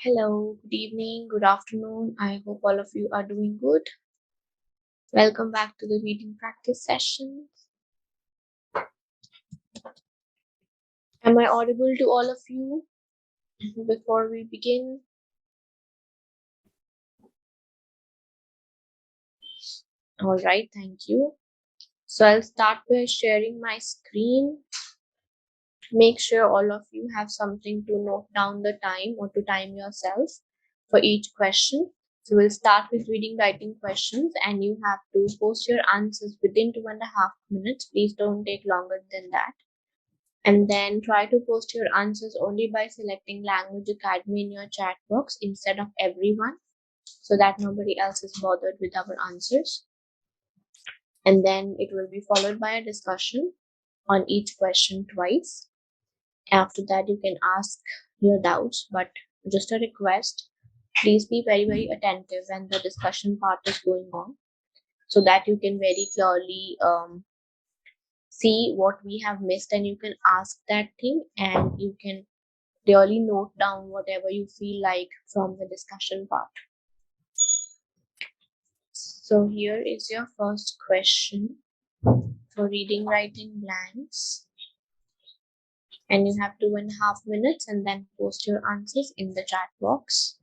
Hello, good evening, good afternoon. I hope all of you are doing good. Welcome back to the reading practice session. Am I audible to all of you before we begin? All right, thank you. So I'll start by sharing my screen. Make sure all of you have something to note down the time or to time yourself for each question. So we'll start with reading writing questions and you have to post your answers within 2.5 minutes. Please don't take longer than that. And then try to post your answers only by selecting Language Academy in your chat box instead of everyone, so that nobody else is bothered with our answers. And then it will be followed by a discussion on each question twice. After that, you can ask your doubts, but just a request, please be very, very attentive when the discussion part is going on, so that you can very clearly see what we have missed, and you can ask that thing, and you can really note down whatever you feel like from the discussion part. So here is your first question for reading writing blanks, and you have 2.5 minutes, and then post your answers in the chat box.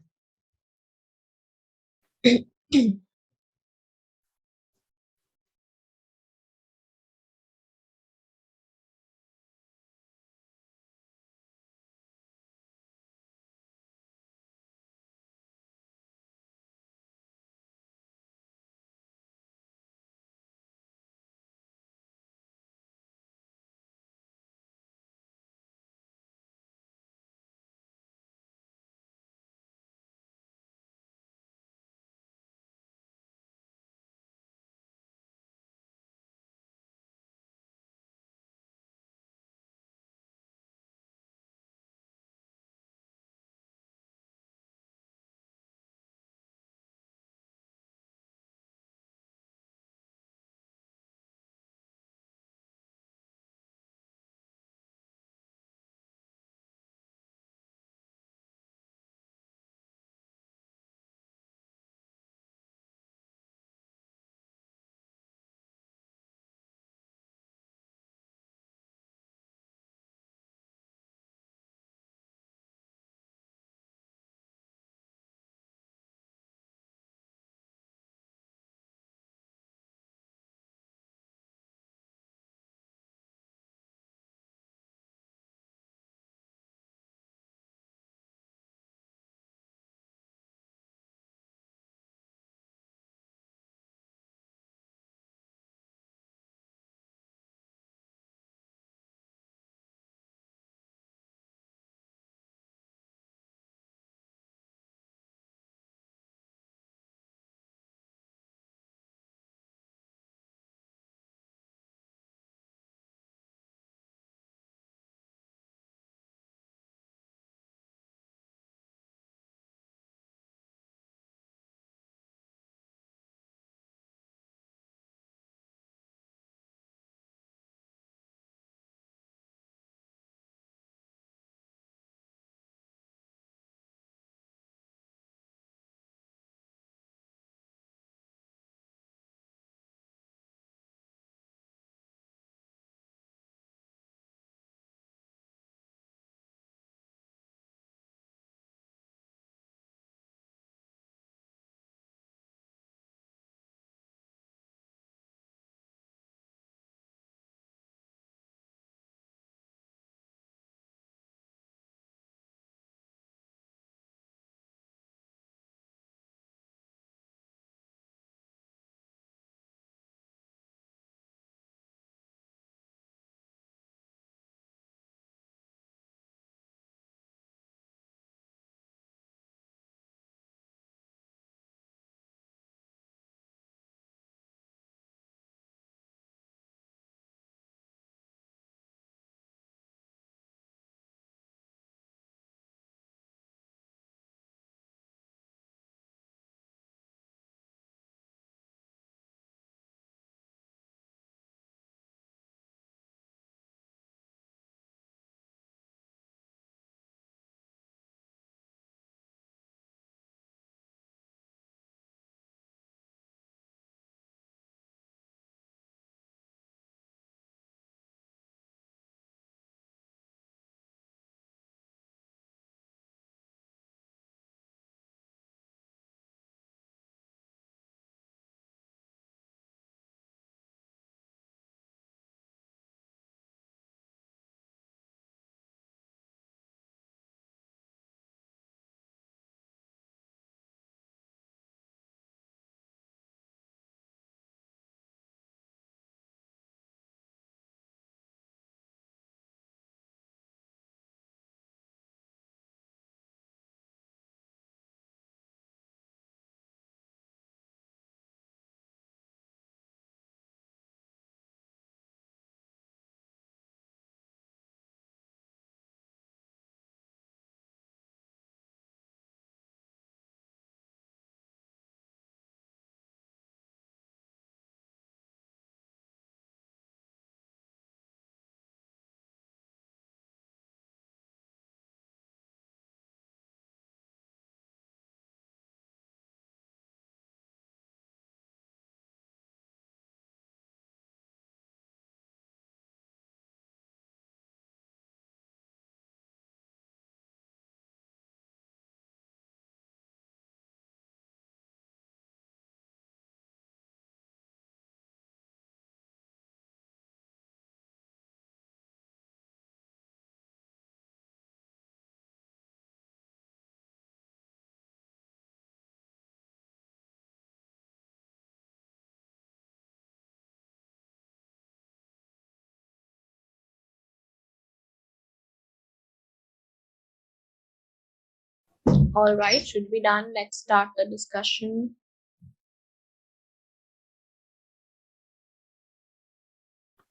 All right, should be done. Let's start the discussion.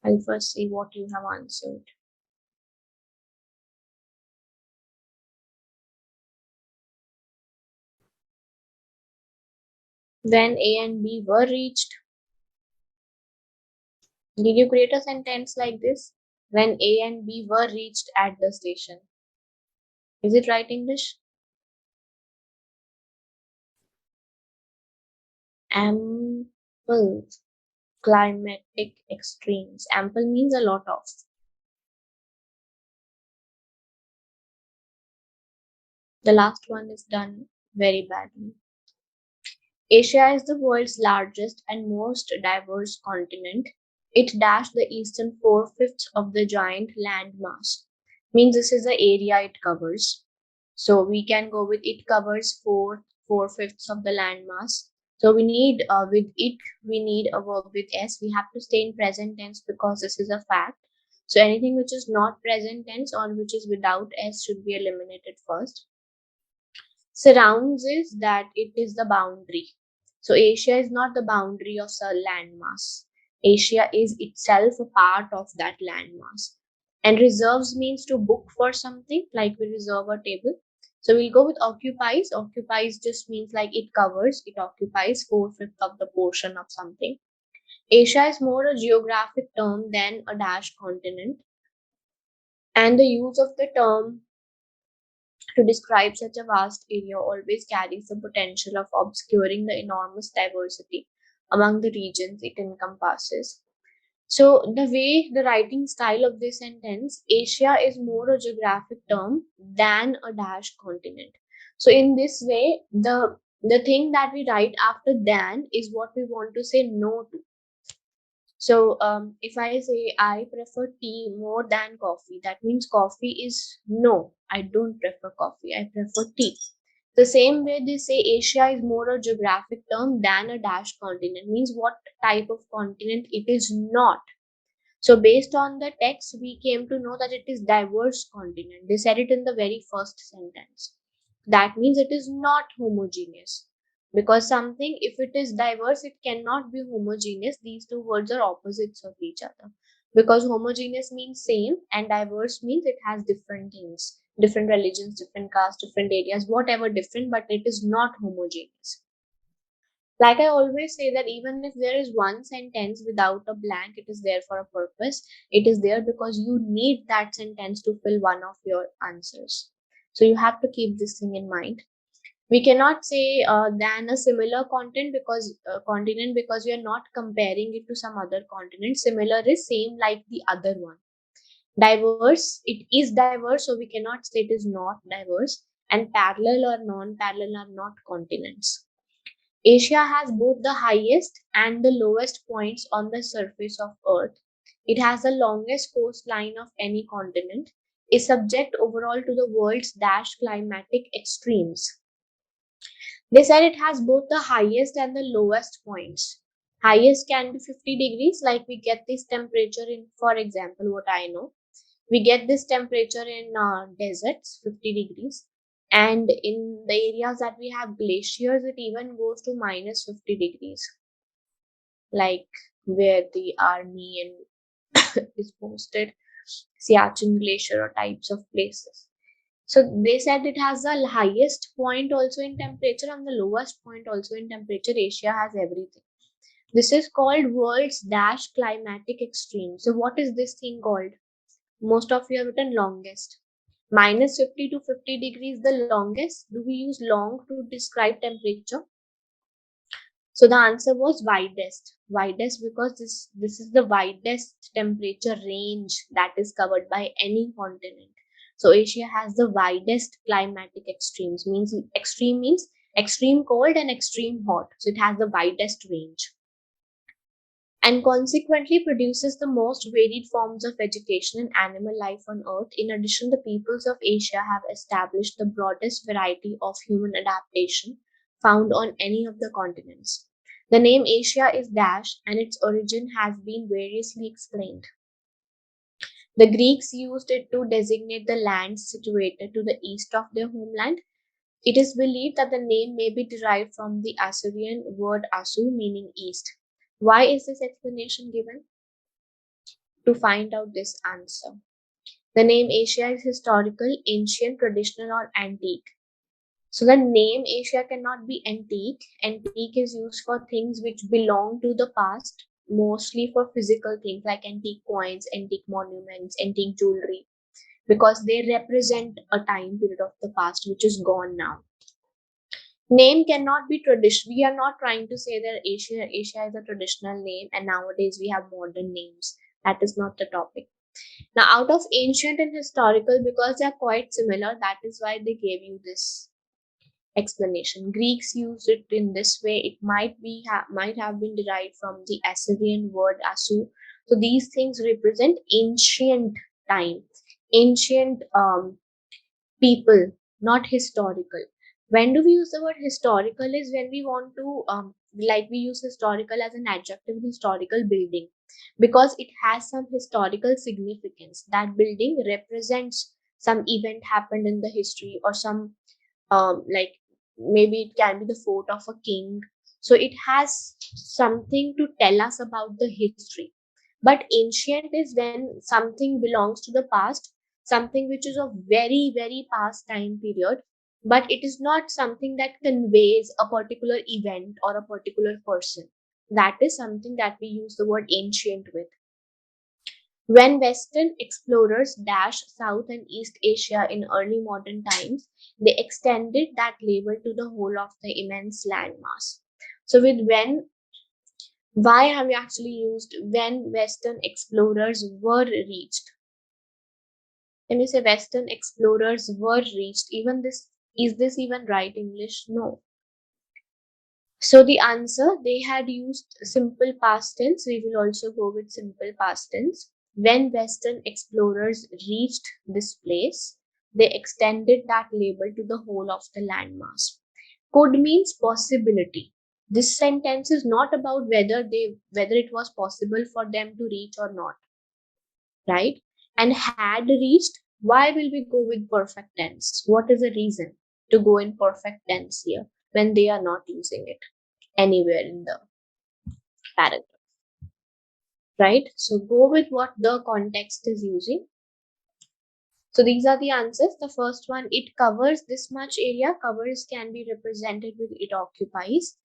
I'll first see what you have answered. When A and B were reached. Did you create a sentence like this? When A and B were reached at the station. Is it right English? Ample climatic extremes. Ample means a lot of. The last one is done very badly. Asia is the world's largest and most diverse continent. It dashed the eastern four-fifths of the giant landmass. Means this is the area it covers. So we can go with it covers four-fifths of the landmass. So we need with it we need a verb with s. We have to stay in present tense because this is a fact. So anything which is not present tense or which is without s should be eliminated first. Surrounds is that it is the boundary. So Asia is not the boundary of the landmass. Asia is itself a part of that landmass. And reserves means to book for something, like we reserve a table. So we'll go with occupies. Occupies just means like it covers, it occupies 4/5 of the portion of something. Asia is more a geographic term than a dash continent. And the use of the term to describe such a vast area always carries the potential of obscuring the enormous diversity among the regions it encompasses. So, the way the writing style of this sentence, Asia is more a geographic term than a dash continent. So, in this way, the thing that we write after than is what we want to say no to. So, if I say I prefer tea more than coffee, that means coffee is no, I don't prefer coffee, I prefer tea. The same way they say Asia is more a geographic term than a dash continent, means what type of continent it is not. So based on the text, we came to know that it is diverse continent. They said it in the very first sentence. That means it is not homogeneous. Because something, if it is diverse, it cannot be homogeneous. These two words are opposites of each other. Because homogeneous means same and diverse means it has different things, different religions, different castes, different areas, whatever different, but it is not homogeneous. Like I always say that even if there is one sentence without a blank, it is there for a purpose. It is there because you need that sentence to fill one of your answers. So you have to keep this thing in mind. We cannot say than a similar continent because we are not comparing it to some other continent. Similar is same like the other one. Diverse, it is diverse, so we cannot say it is not diverse. And parallel or non-parallel are not continents. Asia has both the highest and the lowest points on the surface of Earth. It has the longest coastline of any continent, is subject overall to the world's dash climatic extremes. They said it has both the highest and the lowest points. Highest can be 50 degrees, like we get this temperature in, for example, what I know. We get this temperature in deserts, 50 degrees. And in the areas that we have glaciers, it even goes to minus 50 degrees. Like where the army and is posted, Siachen Glacier or types of places. So they said it has the highest point also in temperature and the lowest point also in temperature. Asia has everything. This is called world's dash climatic extreme. So what is this thing called? Most of you have written longest. Minus 50 to 50 degrees the longest. Do we use long to describe temperature? So the answer was widest. Widest because this is the widest temperature range that is covered by any continent. So Asia has the widest climatic extremes. Means extreme means extreme cold and extreme hot. So it has the widest range. And consequently produces the most varied forms of vegetation and animal life on Earth. In addition, the peoples of Asia have established the broadest variety of human adaptation found on any of the continents. The name Asia is dash and its origin has been variously explained. The Greeks used it to designate the lands situated to the east of their homeland. It is believed that the name may be derived from the Assyrian word asu, meaning east. Why is this explanation given? To find out this answer. The name Asia is historical, ancient, traditional, or antique. So the name Asia cannot be antique. Antique is used for things which belong to the past, mostly for physical things like antique coins, antique monuments, antique jewelry, because they represent a time period of the past which is gone now. Name cannot be traditional. We are not trying to say that Asia is a traditional name and nowadays we have modern names. That is not the topic. Now, out of ancient and historical, because they are quite similar, that is why they gave you this explanation. Greeks used it in this way. It might have been derived from the Assyrian word asu. So these things represent ancient time, ancient people, not historical. When do we use the word historical is when we want to like we use historical as an adjective in historical building, because it has some historical significance. That building represents some event happened in the history, or some like maybe it can be the fort of a king. So it has something to tell us about the history. But ancient is when something belongs to the past, something which is of very, very past time period, but it is not something that conveys a particular event or a particular person. That is something that we use the word ancient with. When Western explorers dashed South and East Asia in early modern times, they extended that label to the whole of the immense landmass. So, with when, why have we actually used when Western explorers were reached? When you say Western explorers were reached, even this, is this even right English? No. So the answer, they had used simple past tense. We will also go with simple past tense. When Western explorers reached this place, they extended that label to the whole of the landmass. Could means possibility. This sentence is not about whether it was possible for them to reach or not, right? And had reached, why will we go with perfect tense? What is the reason to go in perfect tense here when they are not using it anywhere in the paragraph, right? So go with what the context is using. So these are the answers. The first one, it covers this much area. Covers can be represented with it occupies.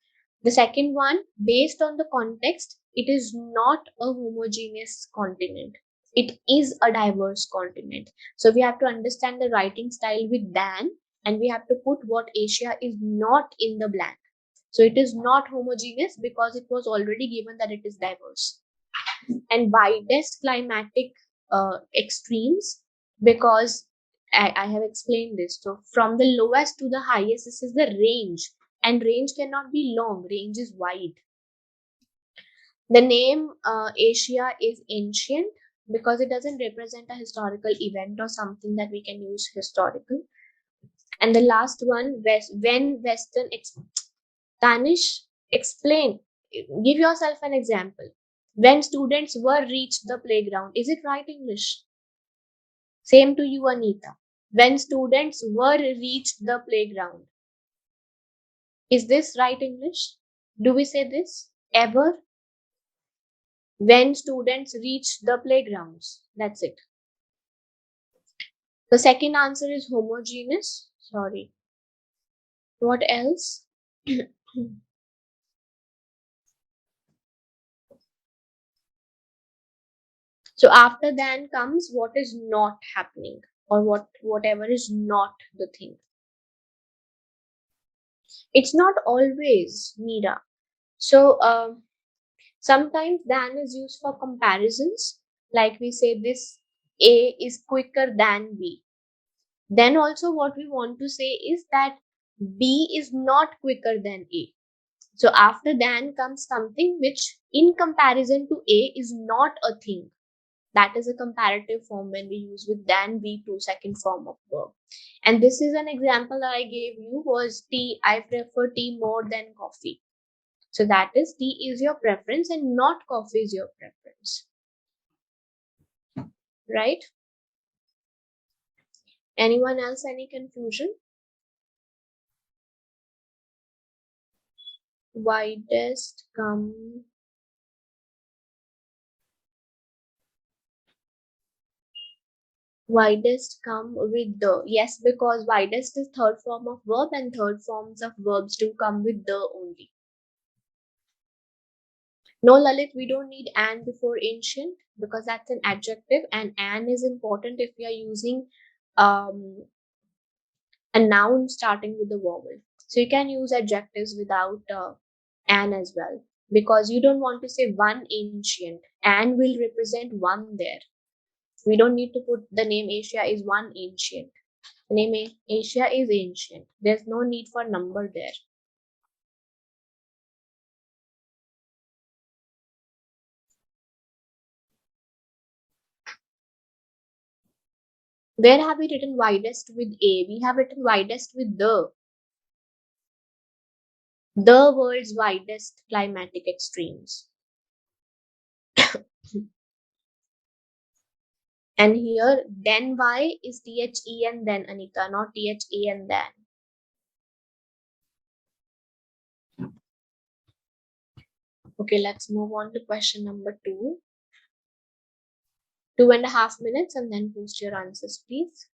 The second one, based on the context, it is not a homogeneous continent. It is a diverse continent. So we have to understand the writing style with than, and we have to put what Asia is not in the blank. So it is not homogeneous because it was already given that it is diverse. And widest climatic extremes, because I have explained this. So from the lowest to the highest, this is the range, and range cannot be long, range is wide. The name Asia is ancient because it doesn't represent a historical event or something that we can use historical. And the last one, when Western Tanish, explain, give yourself an example. When students were reached the playground, is it right English? Same to you, Anita. When students were reached the playground, is this right English? Do we say this ever? When students reach the playgrounds, that's it. The second answer is homogeneous. Sorry. What else? So after then comes what is not happening, or whatever is not the thing. It's not always Mira. So sometimes than is used for comparisons, like we say this A is quicker than B. Then also what we want to say is that B is not quicker than A. So after than comes something which in comparison to A is not a thing. That is a comparative form when we use with than V2 second form of verb. And this is an example that I gave you was tea. I prefer tea more than coffee. So that is tea is your preference and not coffee is your preference. Right? Anyone else, any confusion? widest come with the. Yes, because widest is third form of verb and third forms of verbs do come with the only. No, Lalit, we don't need an before ancient because that's an adjective, and an is important if we are using a noun starting with the vowel. So you can use adjectives without an as well, because you don't want to say one ancient. An will represent one there. We don't need to put the name Asia is one ancient. The name Asia is ancient. There's no need for number there. Where have we written widest with a? We have written widest with the. The world's widest climatic extremes. And here, then y is THE and then Anita, not THA and then. Okay, let's move on to question number 2. 2.5 minutes and then post your answers, please.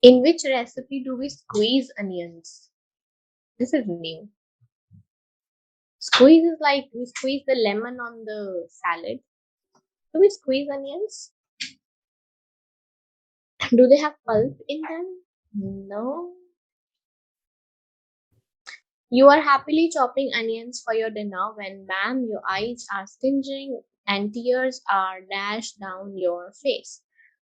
In which recipe do we squeeze onions? This is new. Squeeze is like we squeeze the lemon on the salad. Do we squeeze onions? Do they have pulp in them? No. You are happily chopping onions for your dinner when bam, your eyes are stinging and tears are dashed down your face.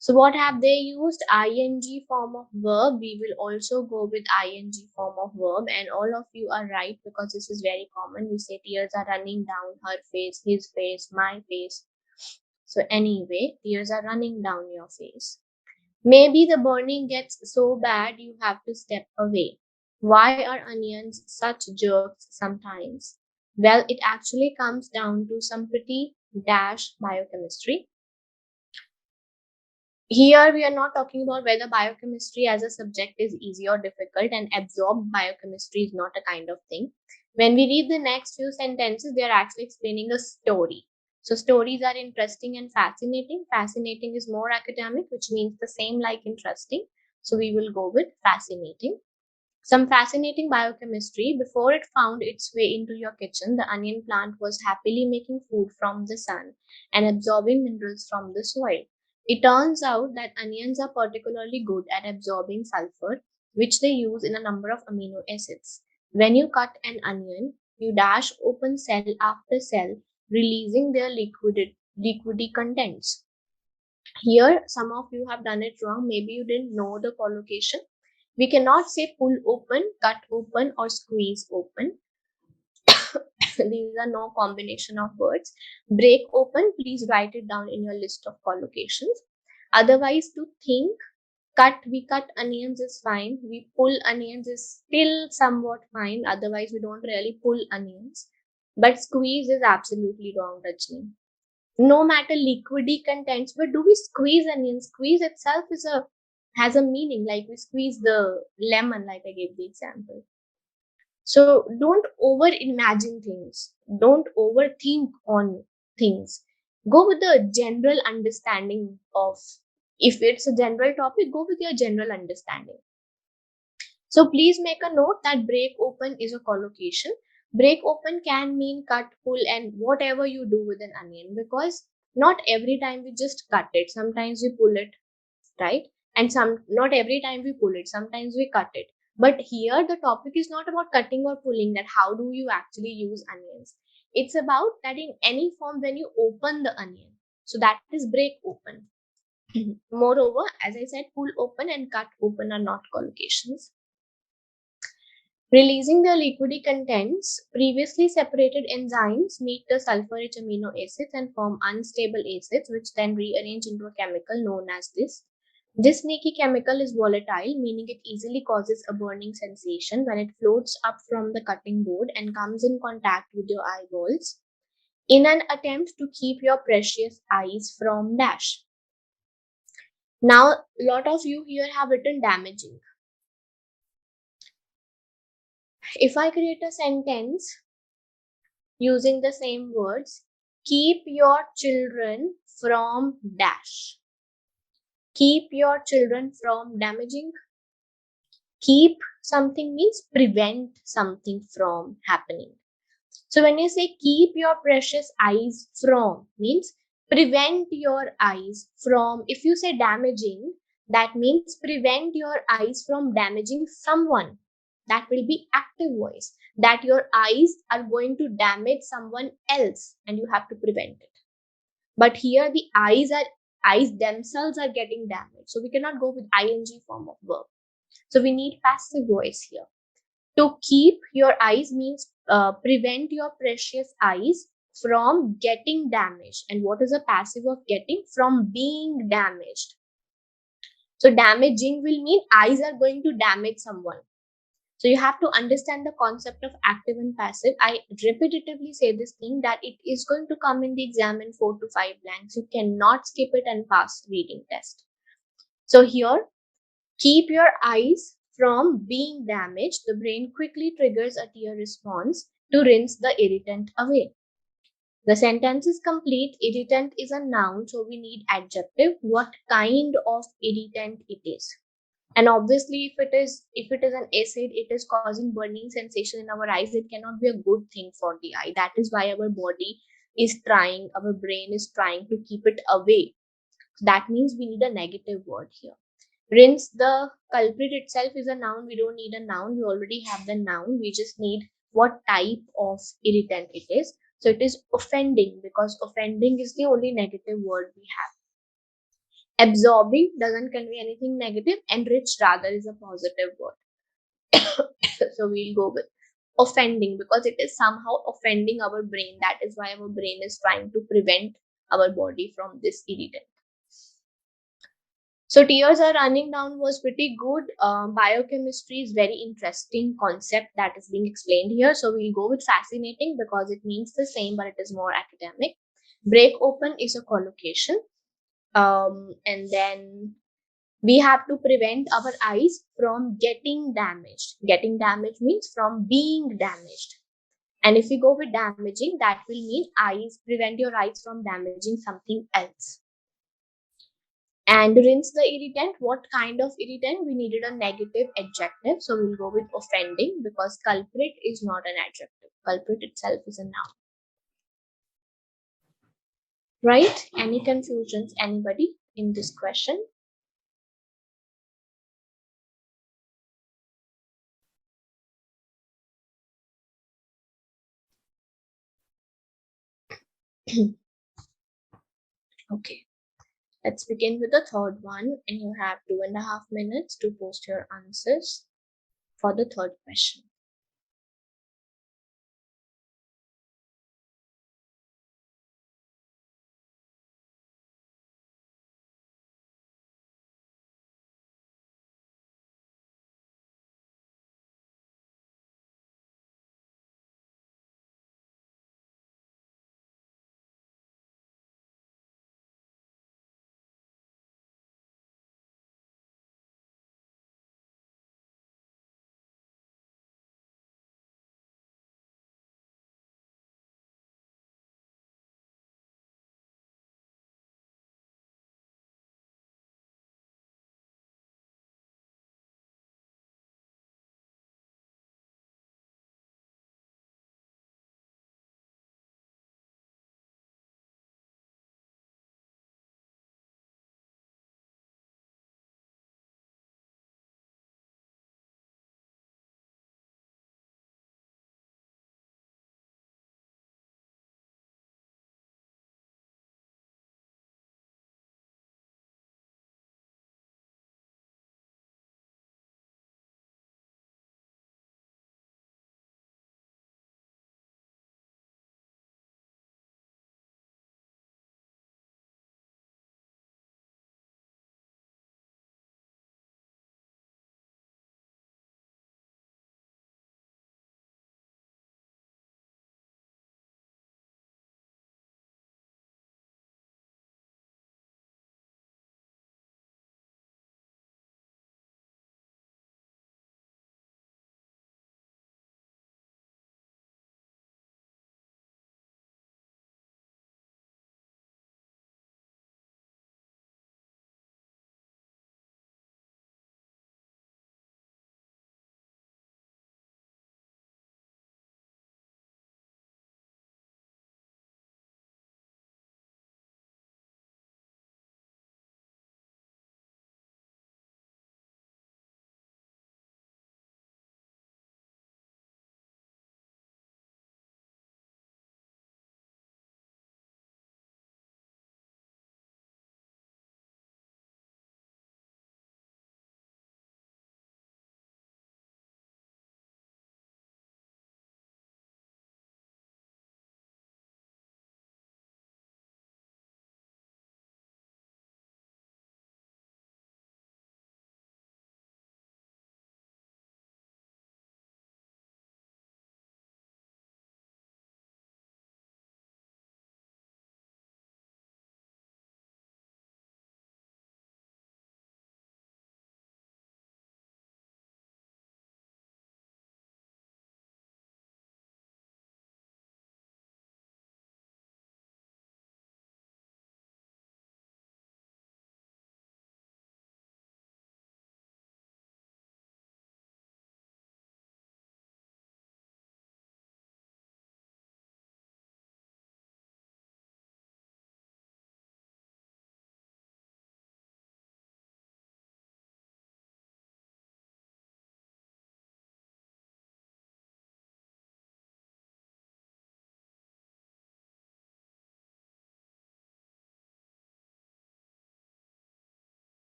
So what have they used? ing form of verb. We will also go with ing form of verb, and all of you are right because this is very common. We say tears are running down her face, his face, my face. So anyway, tears are running down your face. Maybe the burning gets so bad you have to step away. Why are onions such jerks sometimes? Well, it actually comes down to some pretty dash biochemistry. Here we are not talking about whether biochemistry as a subject is easy or difficult, and absorbed biochemistry is not a kind of thing. When we read the next few sentences, they are actually explaining a story. So stories are interesting and fascinating. Fascinating is more academic, which means the same like interesting. So we will go with fascinating. Some fascinating biochemistry. Before it found its way into your kitchen, the onion plant was happily making food from the sun and absorbing minerals from the soil. It turns out that onions are particularly good at absorbing sulfur, which they use in a number of amino acids. When you cut an onion, you dash open cell after cell, releasing their liquidy contents. Here, some of you have done it wrong. Maybe you didn't know the collocation. We cannot say pull open, cut open, or squeeze open. These are no combination of words. Break open, please write it down in your list of collocations. Otherwise, to think, we cut onions is fine. We pull onions is still somewhat fine. Otherwise, we don't really pull onions. But squeeze is absolutely wrong, Rajni. No matter liquidy contents, but do we squeeze onions? Squeeze itself has a meaning, like we squeeze the lemon, like I gave the example. So don't over imagine things, don't overthink on things. Go with the general understanding of, if it's a general topic, go with your general understanding. So please make a note that break open is a collocation. Break open can mean cut, pull, and whatever you do with an onion, because not every time we just cut it. Sometimes we pull it, right? And not every time we pull it. Sometimes we cut it. But here the topic is not about cutting or pulling, that how do you actually use onions. It's about that in any form when you open the onion. So that is break open. Moreover, as I said, pull open and cut open are not collocations. Releasing the liquidy contents, previously separated enzymes meet the sulfur-rich amino acids and form unstable acids, which then rearrange into a chemical known as this. This sneaky chemical is volatile, meaning it easily causes a burning sensation when it floats up from the cutting board and comes in contact with your eyeballs in an attempt to keep your precious eyes from dash. Now, a lot of you here have written damaging. If I create a sentence using the same words, keep your children from dash. Keep your children from damaging. Keep something means prevent something from happening. So when you say keep your precious eyes from, means prevent your eyes from. If you say damaging, that means prevent your eyes from damaging someone. That will be active voice, that your eyes are going to damage someone else and you have to prevent it. But here the eyes themselves are getting damaged. So we cannot go with ing form of verb. So we need passive voice here. To keep your eyes means prevent your precious eyes from getting damaged. And what is a passive of getting? From being damaged. So damaging will mean eyes are going to damage someone. So you have to understand the concept of active and passive. I repetitively say this thing that it is going to come in the exam in 4 to 5 blanks. You cannot skip it and pass reading test. So here, keep your eyes from being damaged. The brain quickly triggers a tear response to rinse the irritant away. The sentence is complete. Irritant is a noun, so we need adjective. What kind of irritant it is? And obviously, if it is an acid, it is causing burning sensation in our eyes. It cannot be a good thing for the eye. That is why our body is trying, our brain is trying to keep it away. That means we need a negative word here. Rinse, the culprit itself is a noun. We don't need a noun. We already have the noun. We just need what type of irritant it is. So it is offending, because offending is the only negative word we have. Absorbing doesn't convey anything negative. Enrich rather is a positive word. So we'll go with offending, because it is somehow offending our brain. That is why our brain is trying to prevent our body from this irritant. So tears are running down was pretty good. Biochemistry is very interesting concept that is being explained here. So we'll go with fascinating because it means the same, but it is more academic. Break open is a collocation. And then we have to prevent our eyes from getting damaged. Getting damaged means from being damaged. And if we go with damaging, that will mean eyes, prevent your eyes from damaging something else. And rinse the irritant. What kind of irritant? We needed a negative adjective. So we'll go with offending, because culprit is not an adjective. Culprit itself is a noun. Right? Any confusions? Anybody in this question? Okay. Let's begin with the third one, and you have 2.5 minutes to post your answers for the third question.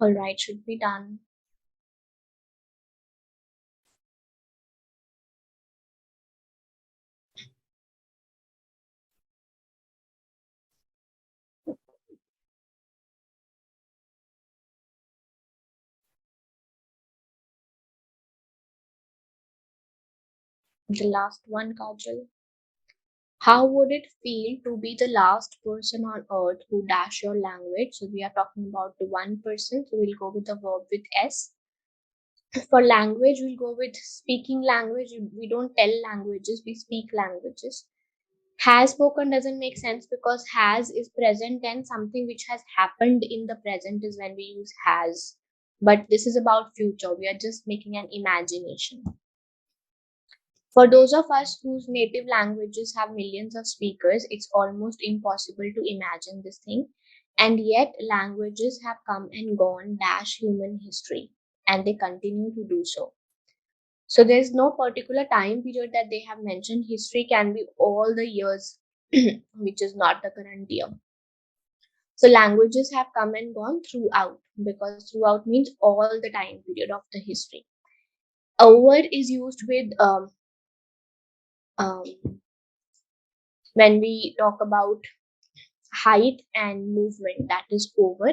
All right, should be done. The last one, Kajal. How would it feel to be the last person on earth who dash your language? So we are talking about the one person. So we'll go with the verb with S. For language, we'll go with speaking language. We don't tell languages, we speak languages. Has spoken doesn't make sense because has is present tense. Something which has happened in the present is when we use has. But this is about future. We are just making an imagination. For those of us whose native languages have millions of speakers, it's almost impossible to imagine this thing. And yet, languages have come and gone, dash human history, and they continue to do so. So, there's no particular time period that they have mentioned. History can be all the years, which is not the current year. So, languages have come and gone throughout, because throughout means all the time period of the history. A word is used with um, when we talk about height and movement, that is over,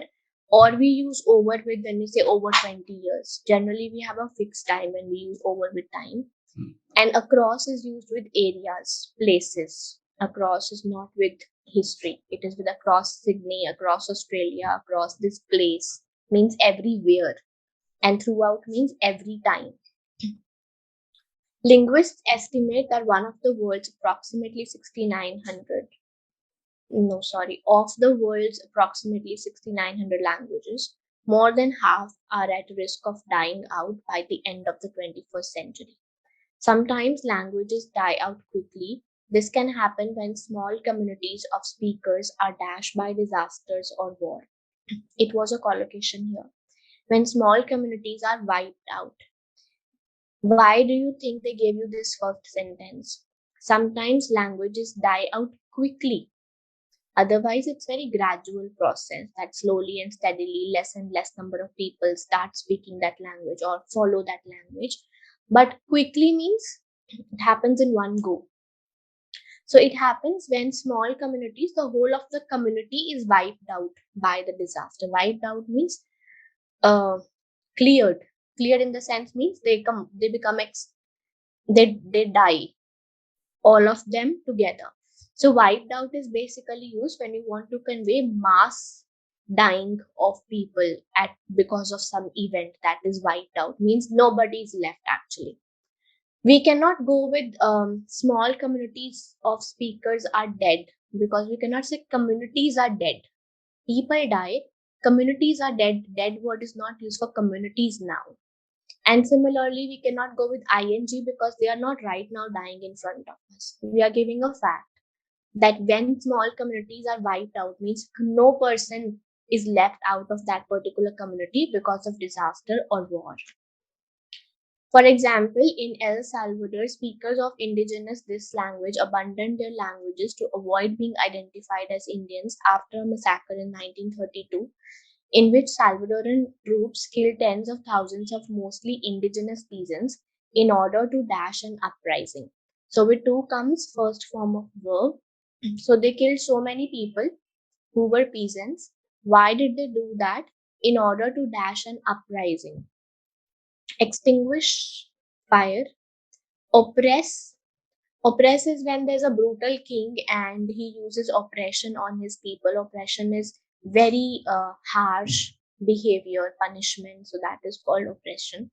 or we use over with when we say over 20 years. Generally we have a fixed time when we use over with time. And across is used with areas, places. Across is not with history, it is with across Sydney, across Australia, across this place, means everywhere. And throughout means every time. Linguists estimate that one of the world's approximately 6,900 no, sorry, of the world's approximately 6,900 languages, more than half are at risk of dying out by the end of the 21st century. Sometimes languages die out quickly. This can happen when small communities of speakers are dashed by disasters or war. It was a collocation here. When small communities are wiped out. Why do you think they gave you this first sentence? Sometimes languages die out quickly. Otherwise, it's very gradual process that slowly and steadily less and less number of people start speaking that language or follow that language. But quickly means it happens in one go. So it happens when small communities, the whole of the community is wiped out by the disaster. Wiped out means uh, cleared. Cleared in the sense means they become they die, all of them together. So wiped out is basically used when you want to convey mass dying of people at because of some event that is wiped out, means nobody is left actually. We cannot go with small communities of speakers are dead, because we cannot say communities are dead. People die, communities are dead. Dead word is not used for communities now. And similarly, we cannot go with ing because they are not right now dying in front of us. We are giving a fact that when small communities are wiped out means no person is left out of that particular community because of disaster or war. For example, in El Salvador, speakers of indigenous this language abandoned their languages to avoid being identified as Indians after a massacre in 1932, in which Salvadoran troops killed tens of thousands of mostly indigenous peasants in order to dash an uprising. So with two comes first form of verb. So they killed so many people who were peasants. Why did they do that? In order to dash an uprising. Extinguish fire. Oppress. Oppress is when there's a brutal king and he uses oppression on his people. Oppression is very harsh behavior, punishment. So that is called oppression.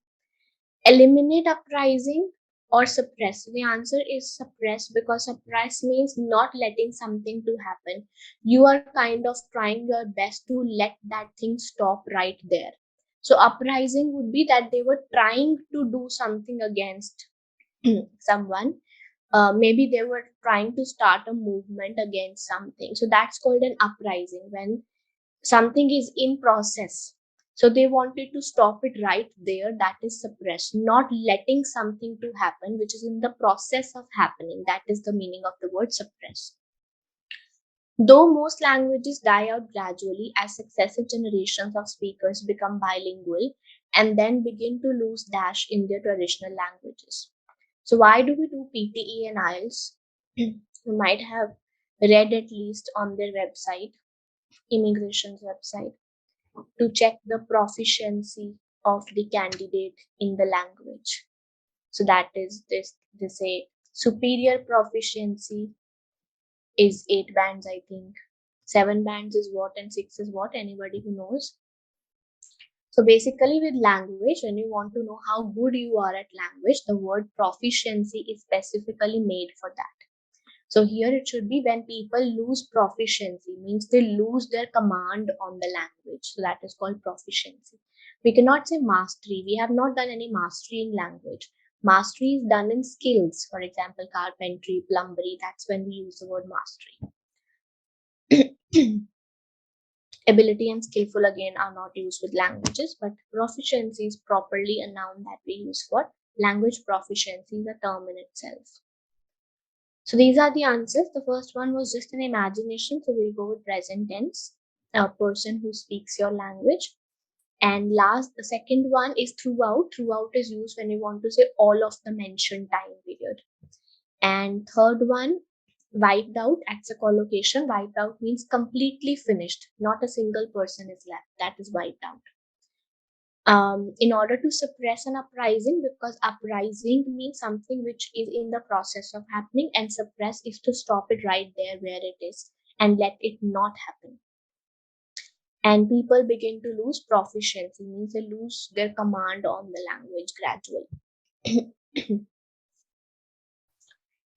Eliminate uprising or suppress. The answer is suppress, because suppress means not letting something to happen. You are kind of trying your best to let that thing stop right there. So uprising would be that they were trying to do something against someone. Maybe they were trying to start a movement against something. So that's called an uprising, when something is in process. So they wanted to stop it right there. That is suppress, not letting something to happen which is in the process of happening. That is the meaning of the word suppress. Though most languages die out gradually as successive generations of speakers become bilingual and then begin to lose dash in their traditional languages. So why do we do PTE and IELTS? You might have read at least on their website, immigration's website, to check the proficiency of the candidate in the language. So that is this they say superior proficiency is 8 bands, I think. 7 bands is what and 6 is what, anybody who knows. So basically with language, when you want to know how good you are at language, the word proficiency is specifically made for that. So here it should be when people lose proficiency, means they lose their command on the language. So that is called proficiency. We cannot say mastery. We have not done any mastery in language. Mastery is done in skills. For example, carpentry, plumbery. That's when we use the word mastery. Ability and skillful again are not used with languages, but proficiency is properly a noun that we use for language. Proficiency is a term in itself. So these are the answers. The first one was just an imagination, so we'll go with present tense, a person who speaks your language. And last, the second one is throughout. Throughout is used when you want to say all of the mentioned time period. And third one, wiped out at a collocation. Wiped out means completely finished. Not a single person is left. That is wiped out. In order to suppress an uprising, because uprising means something which is in the process of happening, and suppress is to stop it right there where it is and let it not happen. And people begin to lose proficiency, means they lose their command on the language gradually.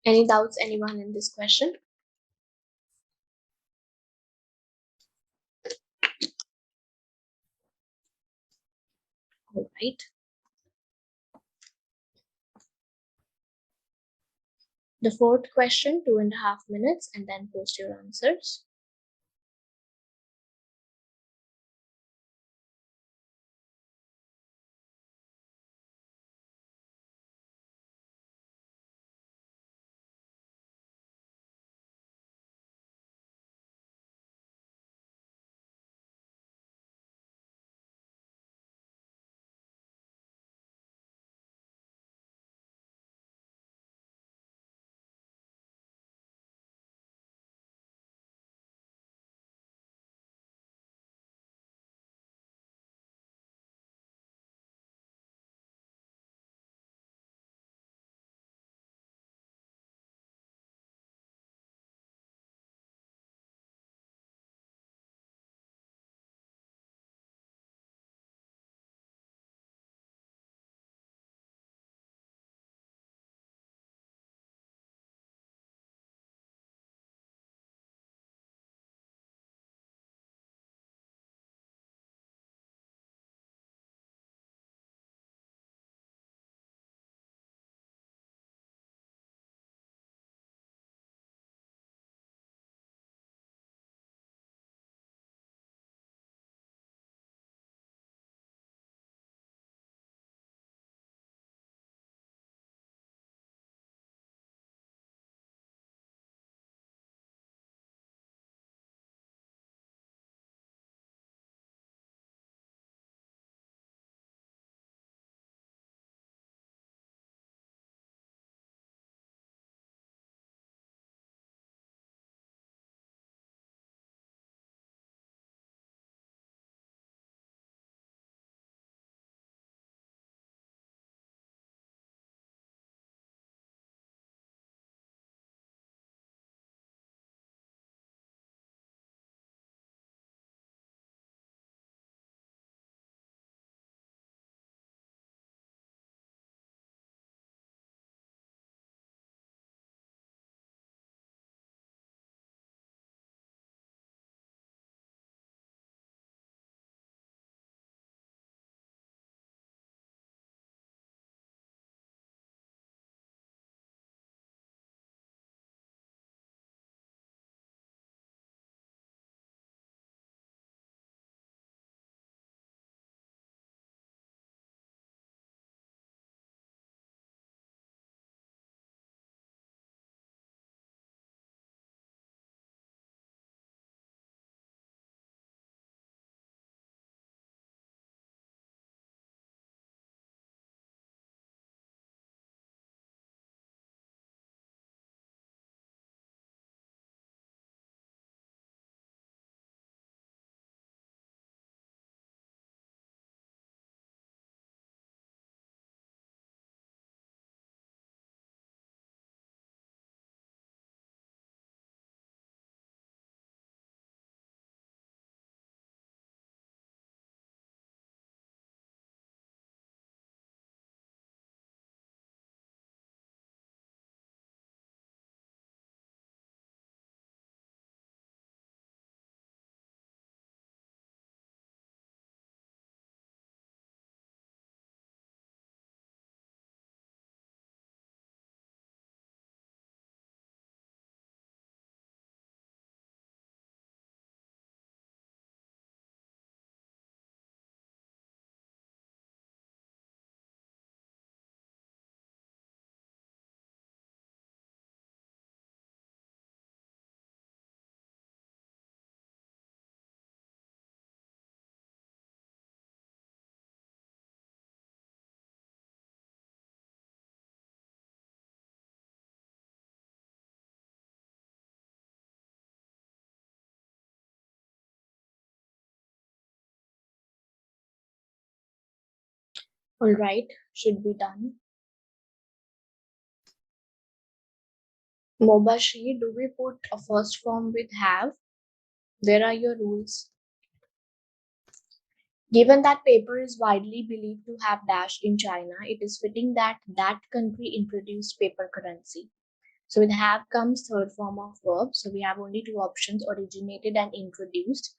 Any doubts, anyone in this question? All right. The fourth question, 2.5 minutes, and then post your answers. Alright, should be done. Mobashri, do we put a first form with have? There are your rules. Given that paper is widely believed to have dash in China, it is fitting that that country introduced paper currency. So with have comes third form of verb. So we have only two options, originated and introduced.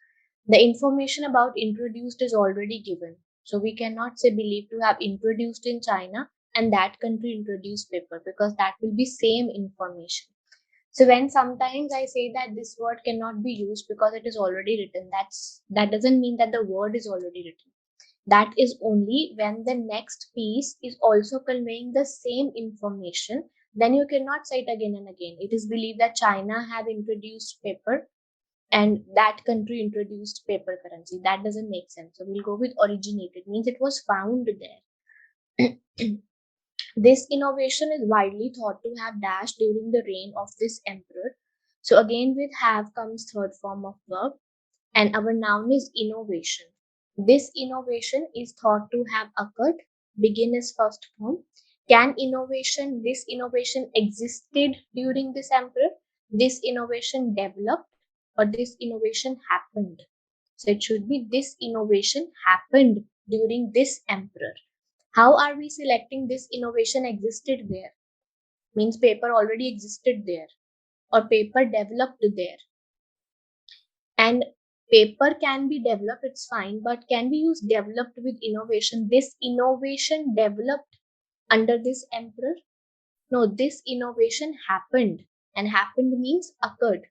The information about introduced is already given. So we cannot say believed to have introduced in China and that country introduced paper, because that will be same information. So when sometimes I say that this word cannot be used because it is already written, that doesn't mean that the word is already written. That is only when the next piece is also conveying the same information. Then you cannot say it again and again. It is believed that China have introduced paper and that country introduced paper currency. That doesn't make sense. So we'll go with originated, means it was found there. This innovation is widely thought to have dashed during the reign of this emperor. So again with have comes third form of verb, and our noun is innovation. This innovation is thought to have occurred, begin as first form. This innovation existed during this emperor, this innovation developed, or this innovation happened. So it should be this innovation happened during this emperor. How are we selecting this innovation existed there? Means paper already existed there or paper developed there. And paper can be developed, it's fine, but can we use developed with innovation? This innovation developed under this emperor? No, this innovation happened, and happened means occurred.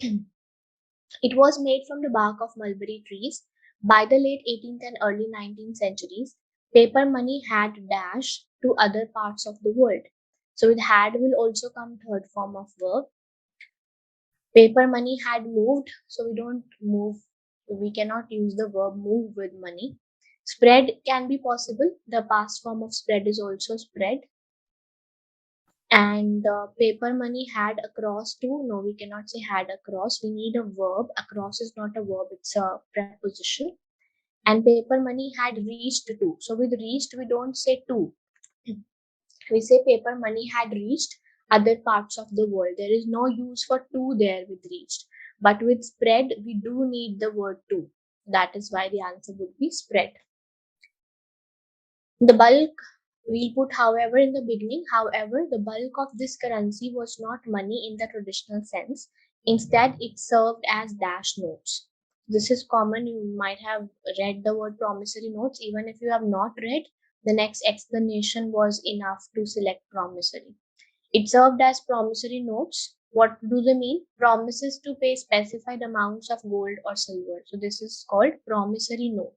It was made from the bark of mulberry trees. By the late 18th and early 19th centuries, paper money had dashed to other parts of the world. So with had will also come third form of verb. Paper money had moved, so we don't move. We cannot use the verb move with money. Spread can be possible. The past form of spread is also spread. And paper money had across to, no, we cannot say had across. We need a verb. Across is not a verb, it's a preposition. And paper money had reached to. So with reached, we don't say to. We say paper money had reached other parts of the world. There is no use for to there with reached. But with spread, we do need the word to. That is why the answer would be spread. The bulk, we'll put however in the beginning. However, the bulk of this currency was not money in the traditional sense. Instead, it served as dash notes. This is common. You might have read the word promissory notes. Even if you have not read, the next explanation was enough to select promissory. It served as promissory notes. What do they mean? Promises to pay specified amounts of gold or silver. So this is called promissory note.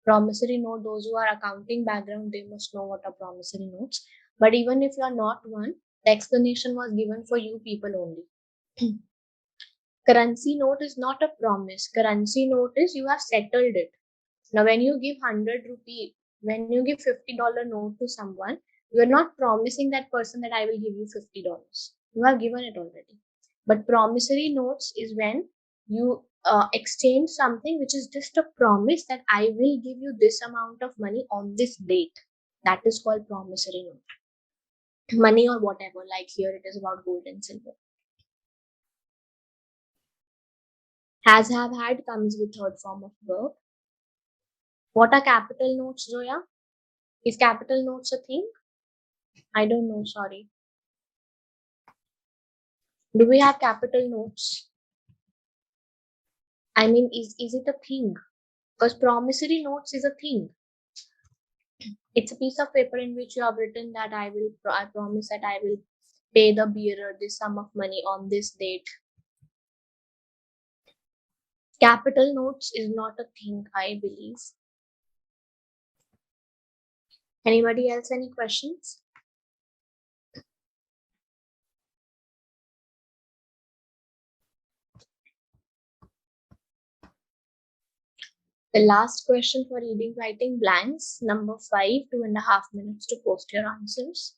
Promissory note, those who are accounting background, they must know what are promissory notes. But even if you are not one, the explanation was given for you people only. Currency note is not a promise. Currency note is you have settled it. Now, when you give 100 rupee, when you give $50 note to someone, you are not promising that person that I will give you $50. You have given it already. But promissory notes is when you exchange something which is just a promise that I will give you this amount of money on this date. That is called promissory note. Money or whatever, like here it is about gold and silver. Has, have, had comes with third form of verb. What are capital notes, Zoya? Is capital notes a thing? I don't know, sorry. Do we have capital notes? I mean, is it a thing? Because promissory notes is a thing. It's a piece of paper in which you have written that I promise that I will pay the bearer this sum of money on this date. Capital notes is not a thing, I believe. Anybody else, any questions? The last question for reading writing blanks, number 5, 2.5 minutes to post your answers.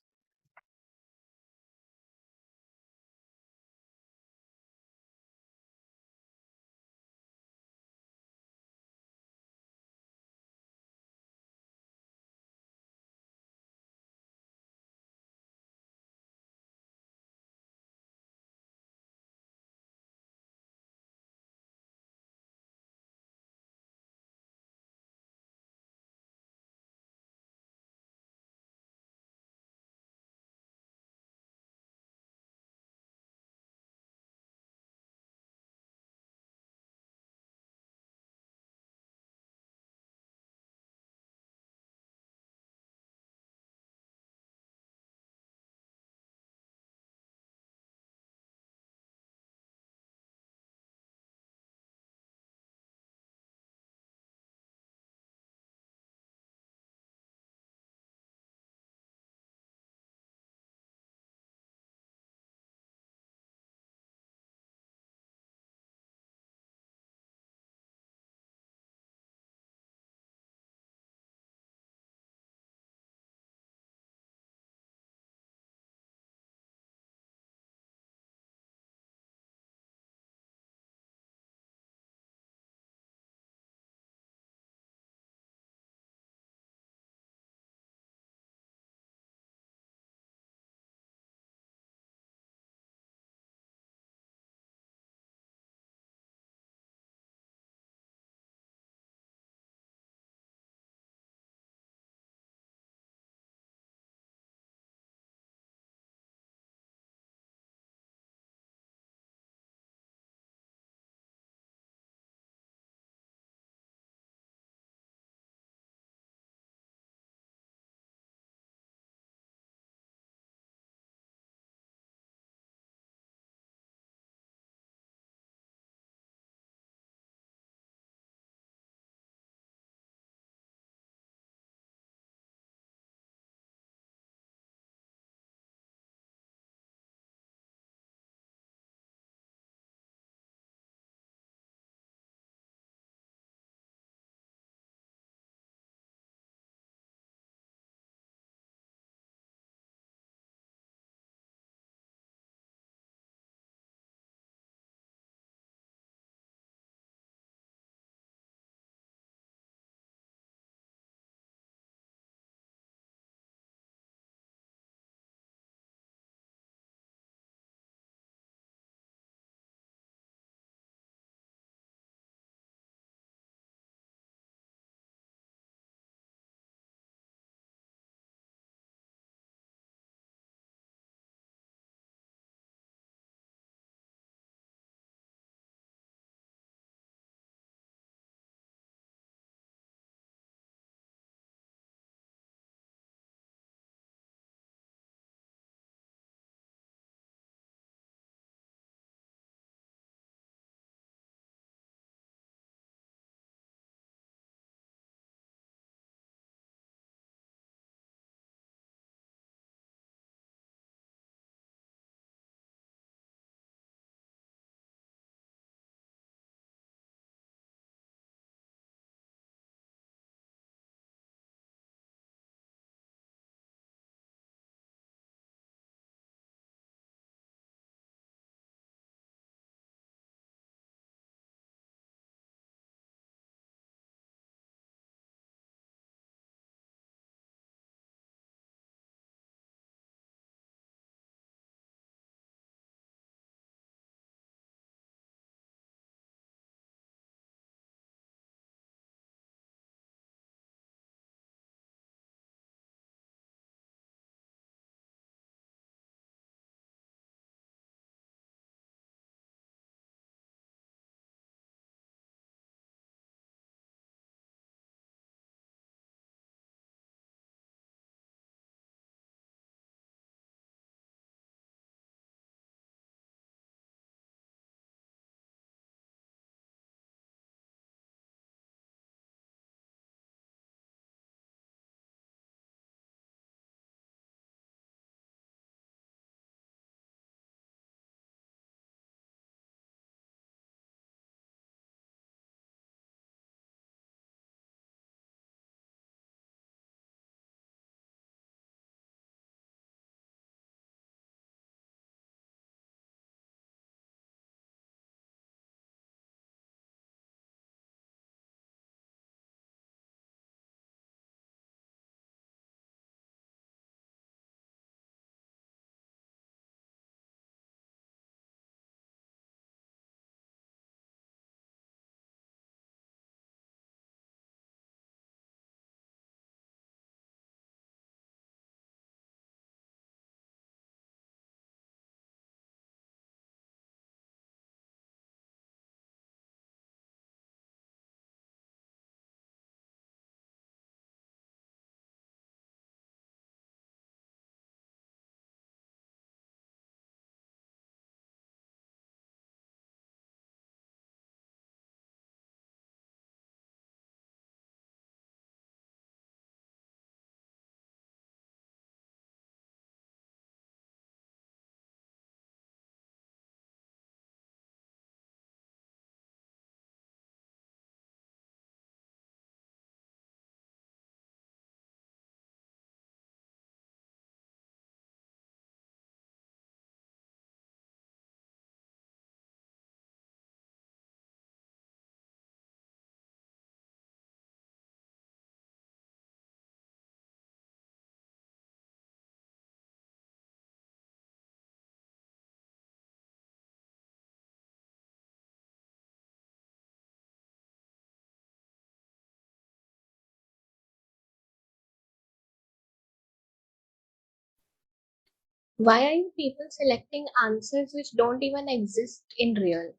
Why are you people selecting answers which don't even exist in real?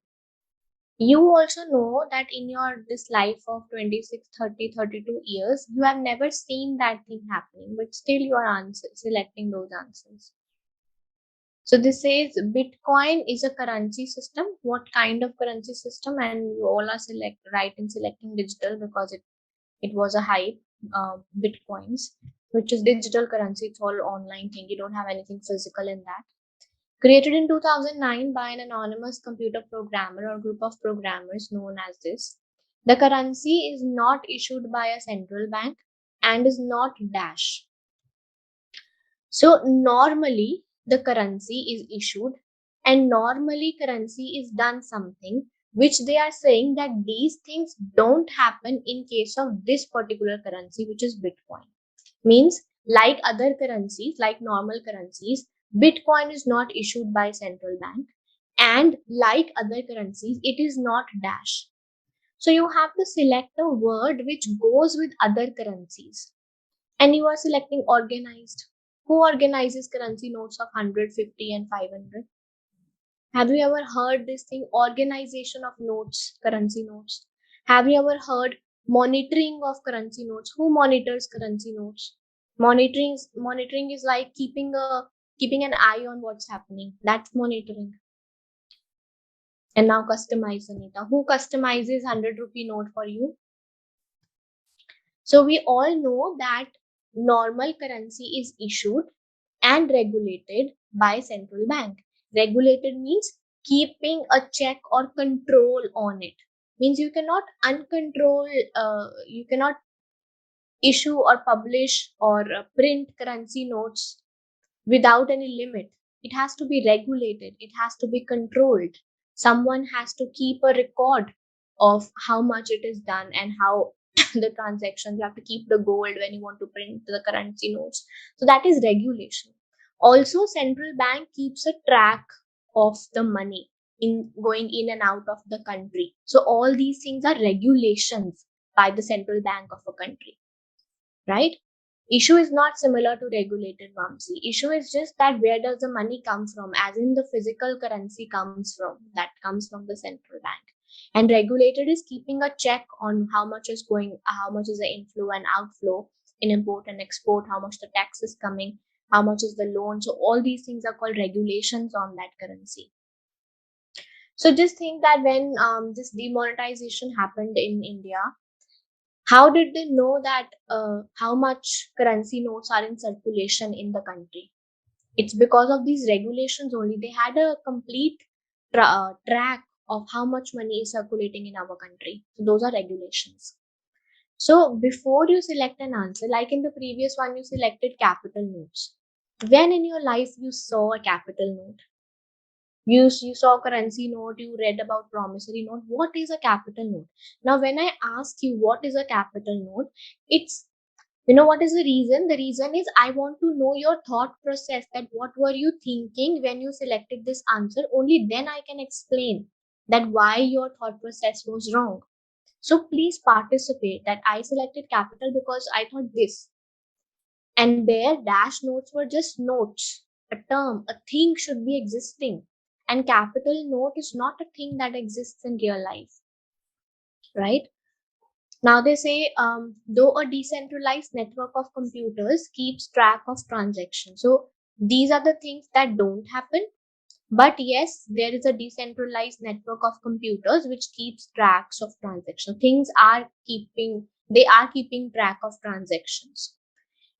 You also know that in your this life of 26, 30, 32 years, you have never seen that thing happening, but still you are selecting those answers. So this says Bitcoin is a currency system. What kind of currency system? And you all are right in selecting digital because it was a hype. Bitcoins, which is digital currency, it's all online thing. You don't have anything physical in that. Created in 2009 by an anonymous computer programmer or group of programmers known as this. The currency is not issued by a central bank and is not dash. So normally the currency is issued and normally currency is done something which they are saying that these things don't happen in case of this particular currency, which is Bitcoin. Means like other currencies, like normal currencies, Bitcoin is not issued by central bank, and like other currencies, it is not dash. So you have to select a word which goes with other currencies, and you are selecting organized. Who organizes currency notes of 100, 50, and 500? Have you ever heard this thing, organization of notes, currency notes? Have you ever heard monitoring of currency notes? Who monitors currency notes? Monitoring is like keeping an eye on what's happening. That's monitoring. And now customize, Anita. Who customizes 100 rupee note for you? So we all know that normal currency is issued and regulated by central bank. Regulated means keeping a check or control on it. Means you cannot you cannot issue or publish or print currency notes without any limit. It has to be regulated. It has to be controlled. Someone has to keep a record of how much it is done and how the transactions. You have to keep the gold when you want to print the currency notes. So that is regulation. Also, central bank keeps a track of the money in going in and out of the country. So all these things are regulations by the central bank of a country, right? Issue is not similar to regulated Vamsi. Issue is just that where does the money come from, as in the physical currency comes from, that comes from the central bank. And regulated is keeping a check on how much is the inflow and outflow in import and export, how much the tax is coming, how much is the loan. So all these things are called regulations on that currency. So just think that when this demonetization happened in India, how did they know that how much currency notes are in circulation in the country? It's because of these regulations only. They had a complete track of how much money is circulating in our country. So those are regulations. So before you select an answer, like in the previous one, you selected capital notes. When in your life you saw a capital note? You saw currency note, you read about promissory note. What is a capital note? Now, when I ask you what is a capital note, it's, you know what is the reason? The reason is I want to know your thought process, that what were you thinking when you selected this answer? Only then I can explain that why your thought process was wrong. So please participate, that I selected capital because I thought this. And their dash notes were just notes, a term, a thing should be existing. And capital note is not a thing that exists in real life, right? Now they say, though a decentralized network of computers keeps track of transactions. So these are the things that don't happen. But yes, there is a decentralized network of computers which keeps tracks of transactions. They are keeping track of transactions.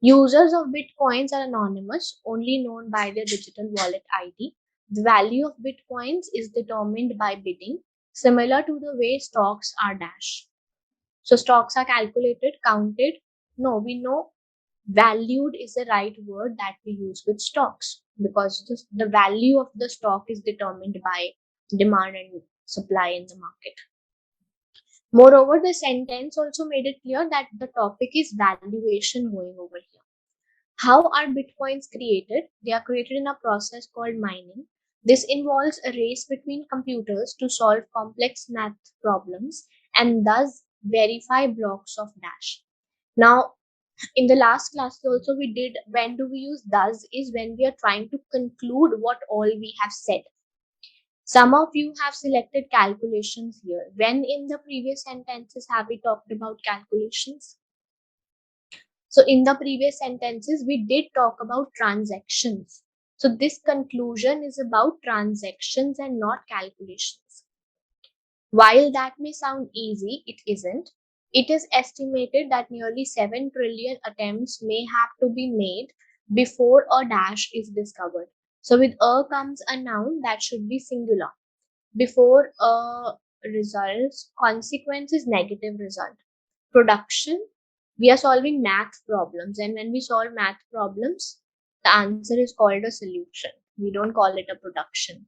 Users of Bitcoins are anonymous, only known by their digital wallet ID. The value of Bitcoins is determined by bidding, similar to the way stocks are dashed. So stocks are calculated, counted. No, we know valued is the right word that we use with stocks, because the value of the stock is determined by demand and supply in the market. Moreover, the sentence also made it clear that the topic is valuation going over here. How are bitcoins created? They are created in a process called mining. This involves a race between computers to solve complex math problems and thus verify blocks of dash. Now, In the last class also we did, when do we use does is when we are trying to conclude what all we have said. Some of you have selected calculations here. When in the previous sentences have we talked about calculations? So in the previous sentences, we did talk about transactions. So this conclusion is about transactions and not calculations. While that may sound easy, it isn't. It is estimated that nearly 7 trillion attempts may have to be made before a dash is discovered. So with a comes a noun that should be singular. Before a result, consequence is negative result. Production, we are solving math problems, and when we solve math problems, the answer is called a solution. We don't call it a production.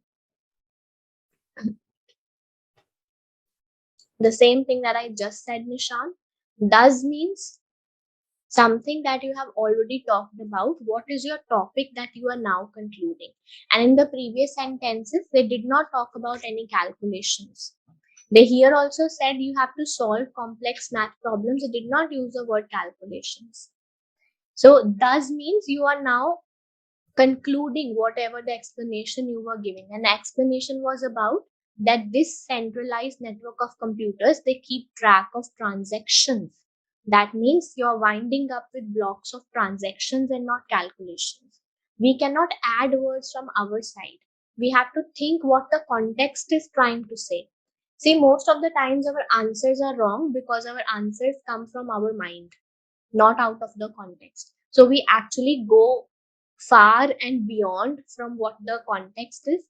The same thing that I just said, Nishan. Does means something that you have already talked about. What is your topic that you are now concluding? And in the previous sentences, they did not talk about any calculations. They here also said you have to solve complex math problems. They did not use the word calculations. So does means you are now concluding whatever the explanation you were giving. And the explanation was about that this centralized network of computers, they keep track of transactions. That means you're winding up with blocks of transactions and not calculations. We cannot add words from our side. We have to think what the context is trying to say. See, most of the times our answers are wrong because our answers come from our mind, not out of the context. So we actually go far and beyond from what the context is.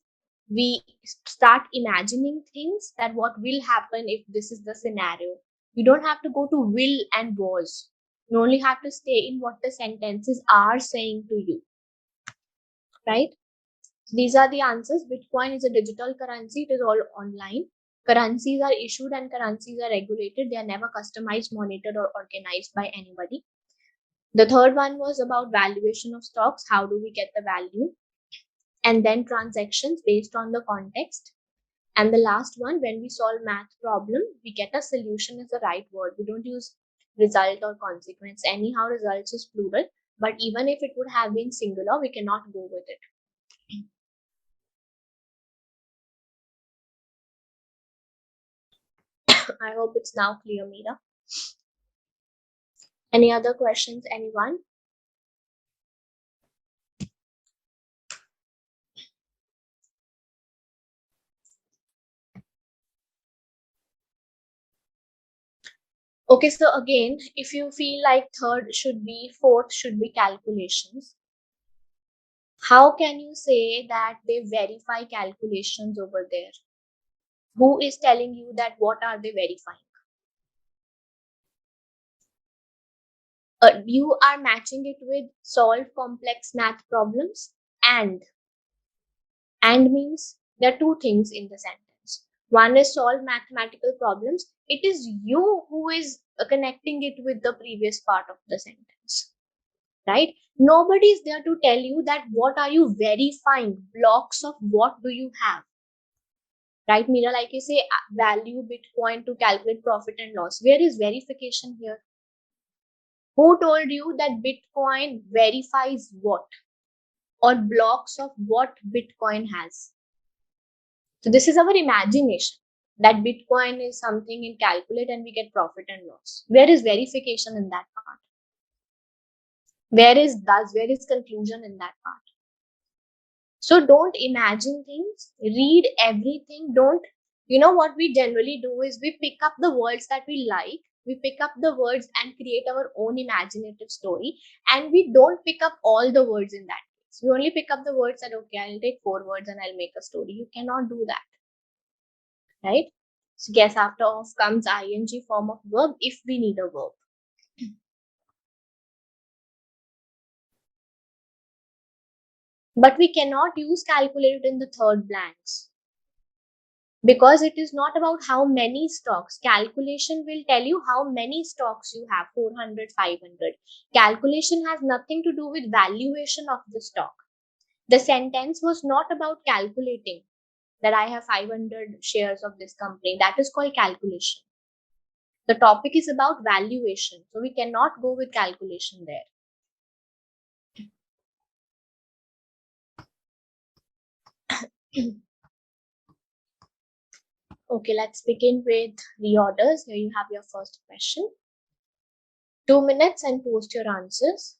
We start imagining things that what will happen if this is the scenario. You don't have to go to will and was. You only have to stay in what the sentences are saying to you, right? These are the answers. Bitcoin is a digital currency. It is all online. Currencies are issued and currencies are regulated. They are never customized, monitored, or organized by anybody. The third one was about valuation of stocks. How do we get the value? And then transactions based on the context. And the last one, when we solve math problem, we get a solution is the right word. We don't use result or consequence. Anyhow, results is plural. But even if it would have been singular, we cannot go with it. I hope it's now clear, Meera. Any other questions, anyone? Okay, so again, if you feel like third should be, fourth should be calculations, how can you say that they verify calculations over there? Who is telling you that what are they verifying? You are matching it with solve complex math problems and means there are two things in the sentence. One is solve mathematical problems. It is you who is connecting it with the previous part of the sentence, right? Nobody is there to tell you that what are you verifying, blocks of what do you have, right? Meera, like you say, value Bitcoin to calculate profit and loss. Where is verification here? Who told you that Bitcoin verifies what, or blocks of what Bitcoin has? So this is our imagination that Bitcoin is something in calculate and we get profit and loss. Where is verification in that part? Where is does? Where is conclusion in that part? So don't imagine things, read everything. Don't, you know what we generally do is we pick up the words that we like, we pick up the words and create our own imaginative story, and we don't pick up all the words in that case. We only pick up the words that, okay, I'll take 4 words and I'll make a story. You cannot do that, right? So guess after of comes ing form of verb if we need a verb. But we cannot use calculate in the third blanks because it is not about how many stocks. Calculation will tell you how many stocks you have, 400, 500. Calculation has nothing to do with valuation of the stock. The sentence was not about calculating that I have 500 shares of this company. That is called calculation. The topic is about valuation, so we cannot go with calculation there. Okay, let's begin with reorders. Here you have your first question. 2 minutes and post your answers.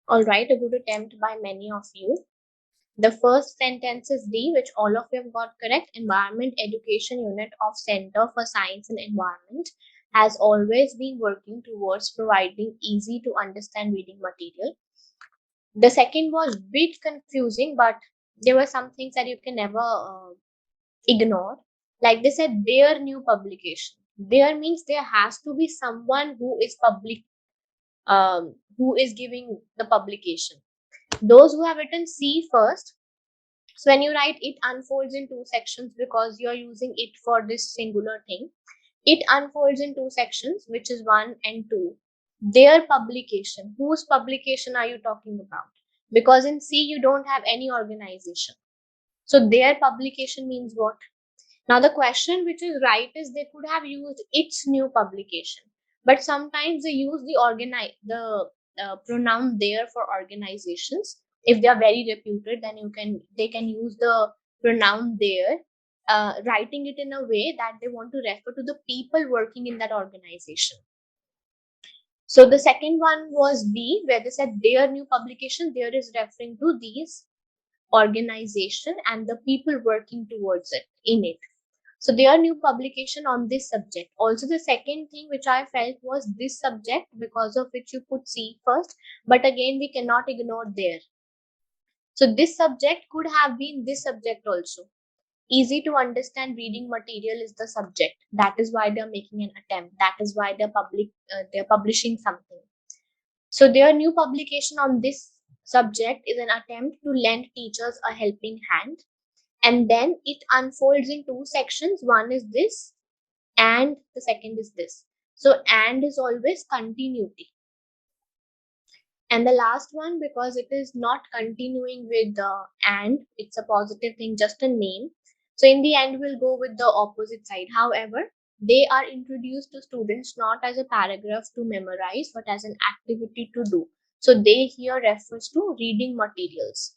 All right, a good attempt by many of you. The first sentence is D, which all of you have got correct. Environment Education Unit of Center for Science and Environment has always been working towards providing easy to understand reading material. The second was bit confusing, but there were some things that you can never ignore. Like they said, their new publication. There means there has to be someone who is who is giving the publication. Those who have written C first. So when you write it unfolds in two sections because you're using it for this singular thing. It unfolds in two sections, which is 1 and 2. Their publication. Whose publication are you talking about? Because in C, you don't have any organization. So their publication means what? Now the question which is right is they could have used its new publication. but sometimes they use the pronoun there for organizations. If they are very reputed, then they can use the pronoun there, writing it in a way that they want to refer to the people working in that organization. So the second one was B, where they said their new publication. There is referring to these organization and the people working towards it in it. So their new publication on this subject. Also, the second thing which I felt was this subject, because of which you put C first, but again we cannot ignore there. So this subject could have been this subject also. Easy to understand reading material is the subject. That is why they're making an attempt. That is why they're publishing something. So their new publication on this subject is an attempt to lend teachers a helping hand. And then it unfolds in two sections. One is this, and the second is this. So and is always continuity. And the last one, because it is not continuing with the and, it's a positive thing, just a name. So in the end, we'll go with the opposite side. However, they are introduced to students not as a paragraph to memorize, but as an activity to do. So they here refers to reading materials.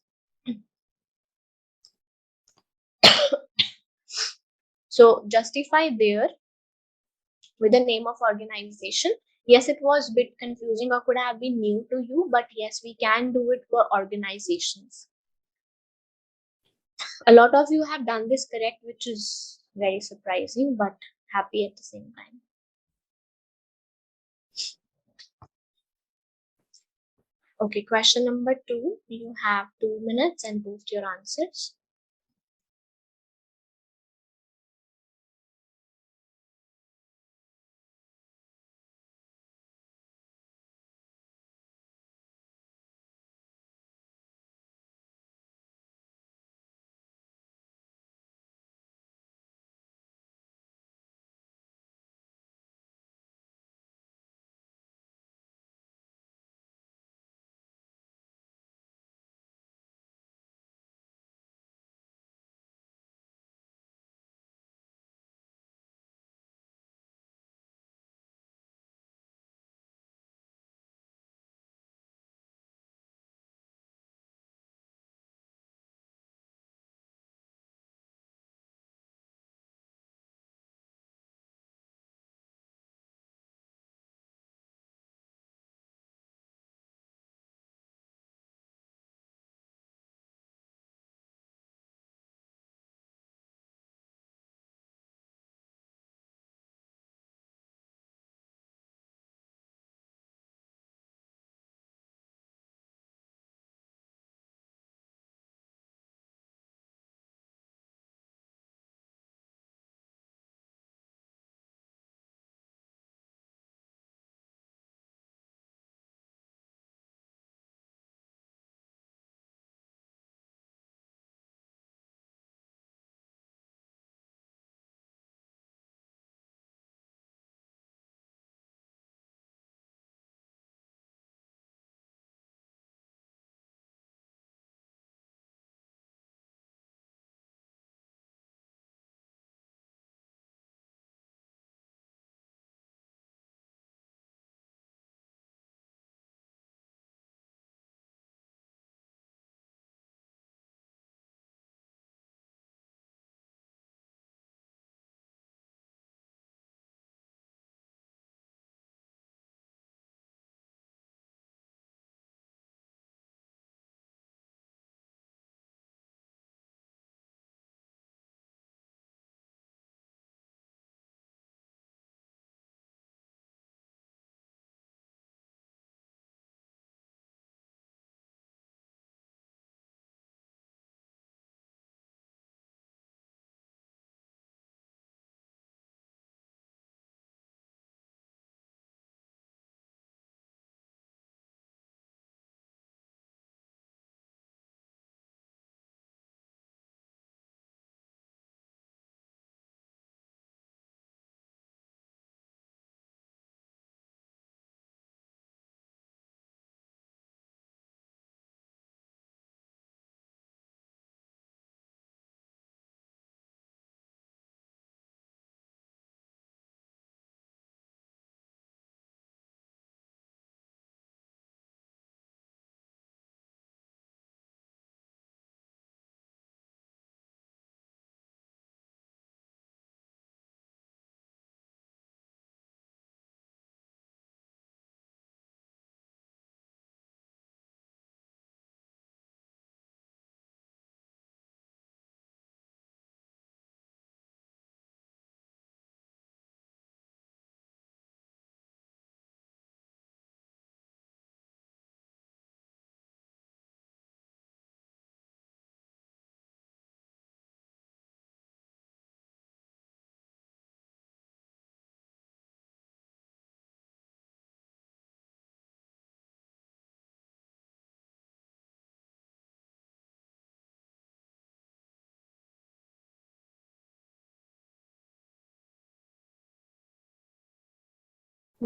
So justify there with the name of organization. Yes, it was a bit confusing or could have been new to you, but yes, we can do it for organizations. A lot of you have done this correct, which is very surprising, but happy at the same time. Okay, question number 2. You have 2 minutes and post your answers.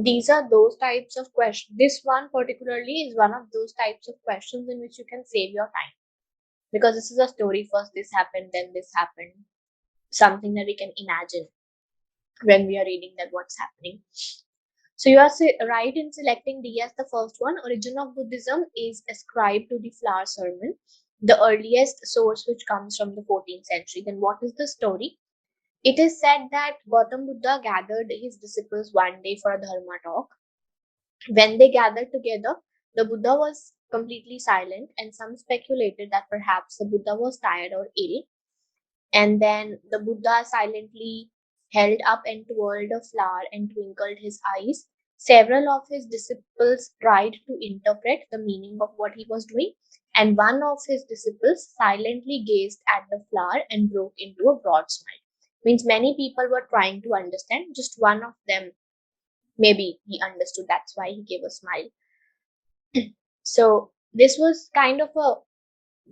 These are those types of questions. This one particularly is one of those types of questions in which you can save your time, because this is a story. First this happened, then this happened. Something that we can imagine when we are reading that what's happening. So you are right in selecting D as the first one. Origin of Buddhism is ascribed to the flower sermon, the earliest source which comes from the 14th century. Then what is the story? It is said that Gautam Buddha gathered his disciples one day for a dharma talk. When they gathered together, the Buddha was completely silent, and some speculated that perhaps the Buddha was tired or ill. And then the Buddha silently held up and twirled a flower and twinkled his eyes. Several of his disciples tried to interpret the meaning of what he was doing, and one of his disciples silently gazed at the flower and broke into a broad smile. Means many people were trying to understand, just one of them, maybe he understood, that's why he gave a smile. So this was kind of a,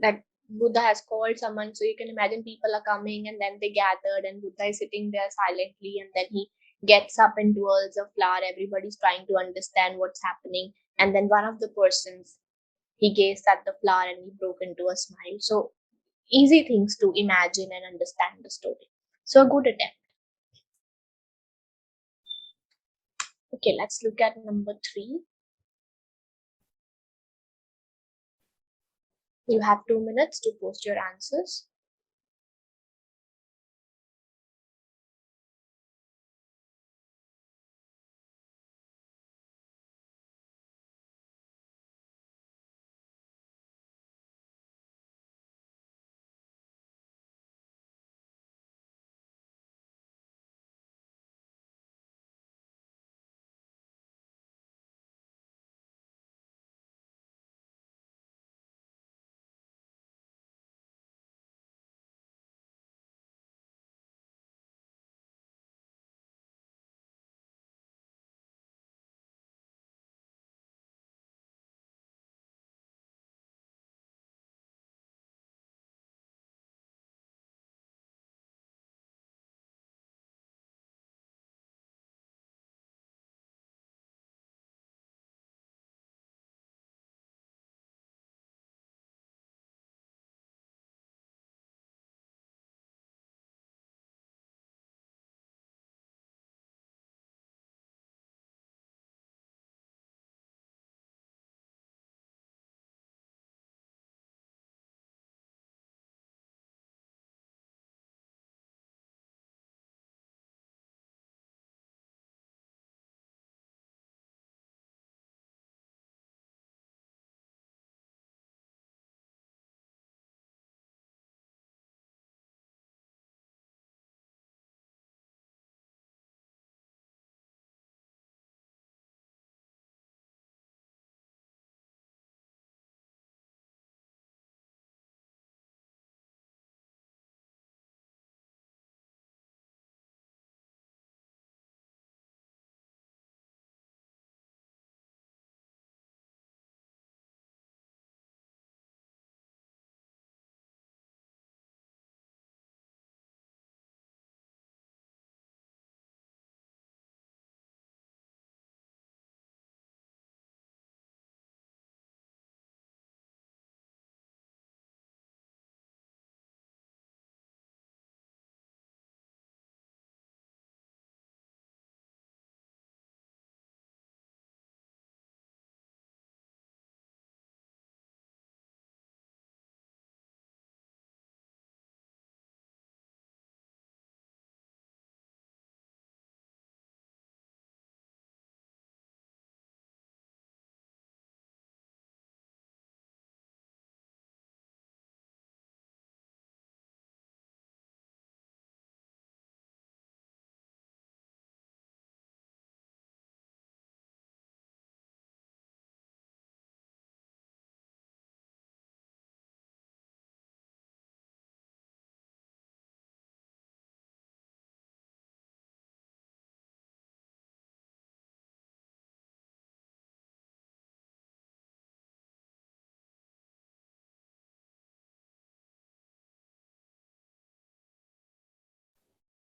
that Buddha has called someone, so you can imagine people are coming and then they gathered and Buddha is sitting there silently, and then he gets up and twirls a flower. Everybody's trying to understand what's happening, and then one of the persons, he gazed at the flower and he broke into a smile. So easy things to imagine and understand the story. So a good attempt. Okay, let's look at number 3. You have 2 minutes to post your answers.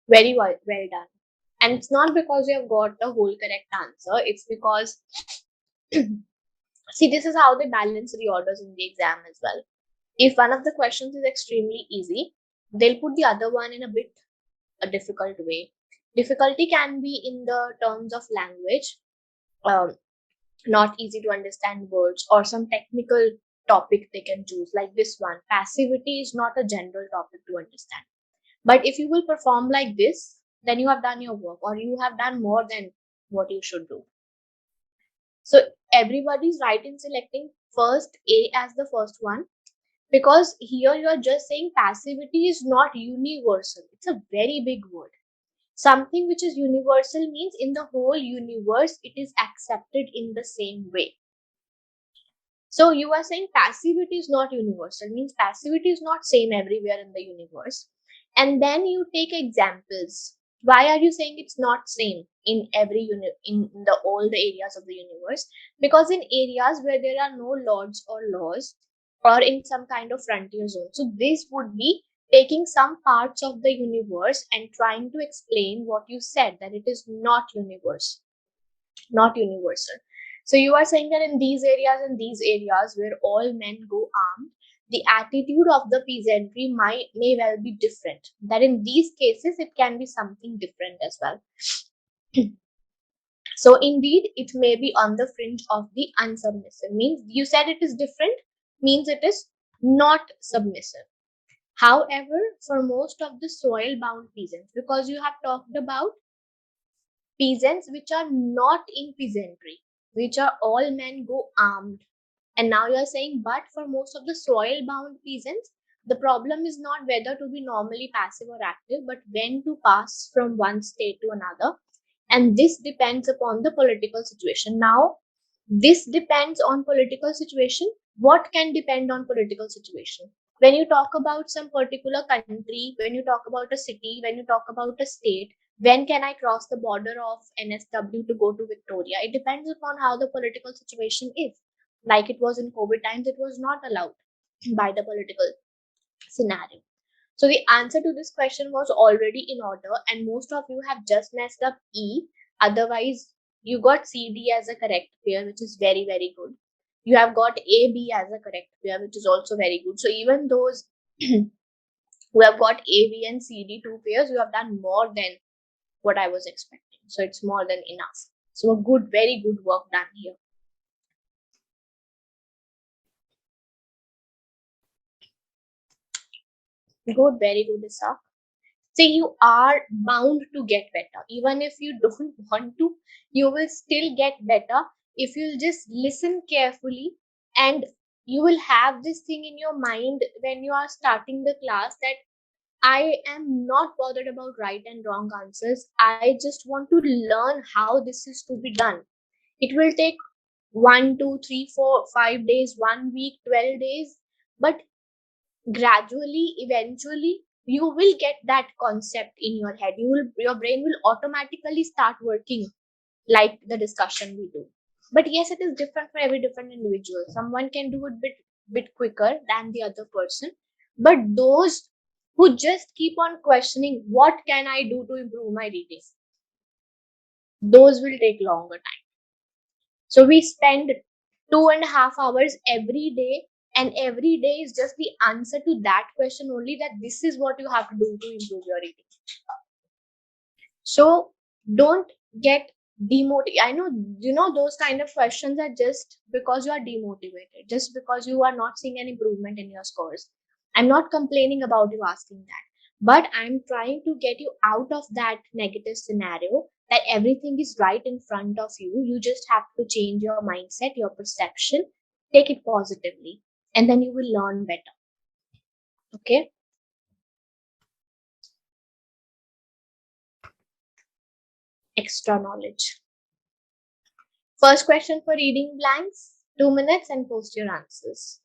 Very well done. And it's not because you have got the whole correct answer. It's because see, this is how they balance reorders in the exam as well. If one of the questions is extremely easy, they'll put the other one in a difficult way. Difficulty can be in the terms of language, not easy to understand words, or some technical topic they can choose, like this one. Passivity is not a general topic to understand. But if you will perform like this, then you have done your work, or you have done more than what you should do. So everybody's right in selecting first A as the first one, because here you are just saying passivity is not universal. It's a very big word. Something which is universal means in the whole universe it is accepted in the same way. So you are saying passivity is not universal, means passivity is not same everywhere in the universe. And then you take examples. Why are you saying it's not same in every in the all the areas of the universe? Because in areas where there are no lords or laws, or in some kind of frontier zone, so this would be taking some parts of the universe and trying to explain what you said, that it is not universe, not universal. So you are saying that in these areas and these areas where all men go armed, the attitude of the peasantry may well be different. That in these cases it can be something different as well. So indeed it may be on the fringe of the unsubmissive. Means you said it is different, means it is not submissive. However, for most of the soil bound peasants, because you have talked about peasants which are not in peasantry, which are all men go armed. And now you are saying, but for most of the soil bound peasants, the problem is not whether to be normally passive or active, but when to pass from one state to another. And this depends upon the political situation. Now, this depends on political situation. What can depend on political situation? When you talk about some particular country, when you talk about a city, when you talk about a state, when can I cross the border of NSW to go to Victoria? It depends upon how the political situation is. Like it was in COVID times, it was not allowed by the political scenario. So the answer to this question was already in order, and most of you have just messed up E. Otherwise, you got CD as a correct pair, which is very, very good. You have got AB as a correct pair, which is also very good. So even those who have got AB and CD two pairs, you have done more than what I was expecting. So it's more than enough. So a good, very good work done here. Good, very good, Isa. See, you are bound to get better. Even if you don't want to, you will still get better if you'll just listen carefully, and you will have this thing in your mind when you are starting the class, that I am not bothered about right and wrong answers. I just want to learn how this is to be done. It will take 1, 2, 3, 4, 5 days, 1 week, 12 days, but gradually, eventually, you will get that concept in your head. Your brain will automatically start working like the discussion we do. But yes, it is different for every different individual. Someone can do it bit quicker than the other person, but those who just keep on questioning what can I do to improve my reading, those will take longer time. So we spend 2.5 hours every day, and every day is just the answer to that question only, that this is what you have to do to improve your reading. So don't get demotivated. I know, those kind of questions are just because you are demotivated, just because you are not seeing an improvement in your scores. I'm not complaining about you asking that, but I'm trying to get you out of that negative scenario, that everything is right in front of you. You just have to change your mindset, your perception, take it positively, and then you will learn better. Okay. Extra knowledge. First question for reading blanks, 2 minutes, and post your answers.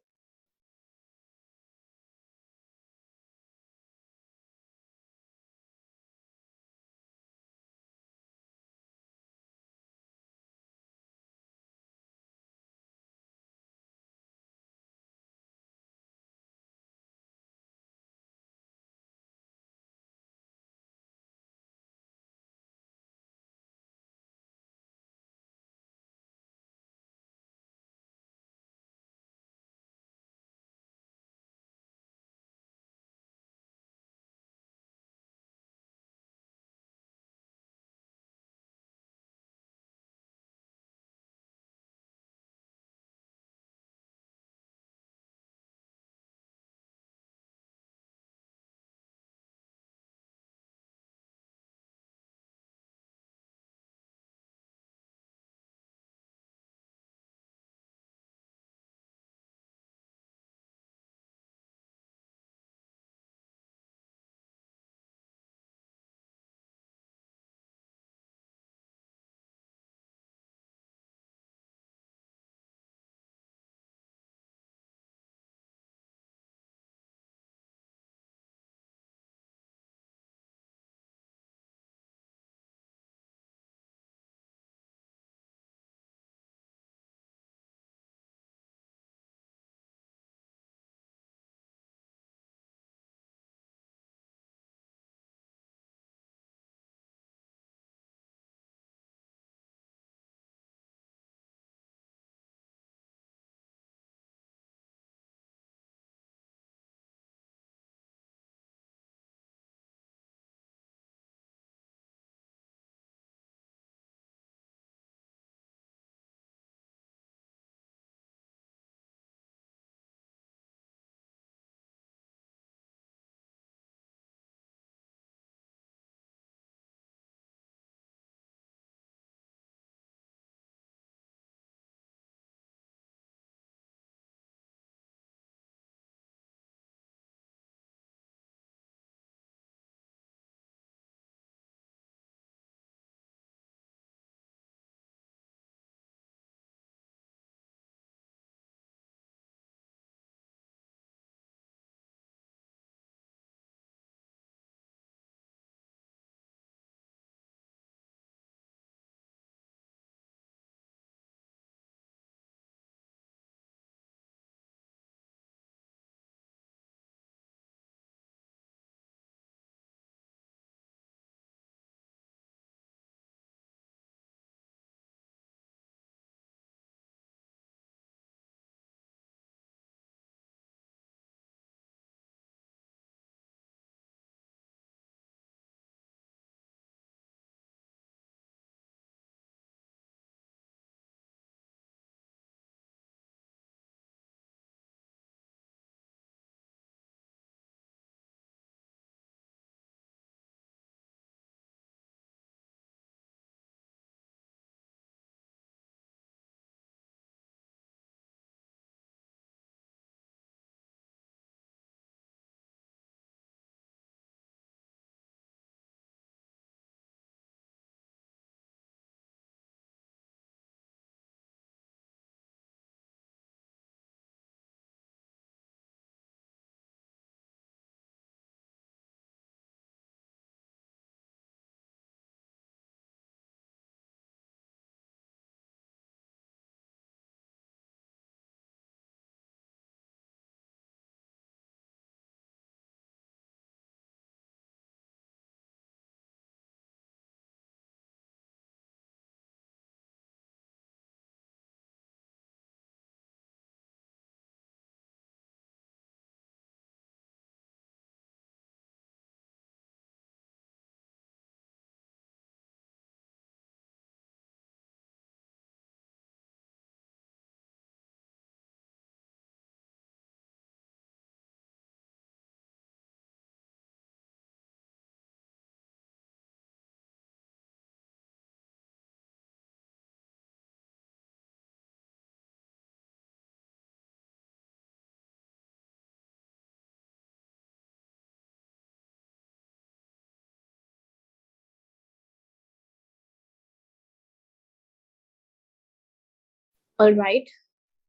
All right,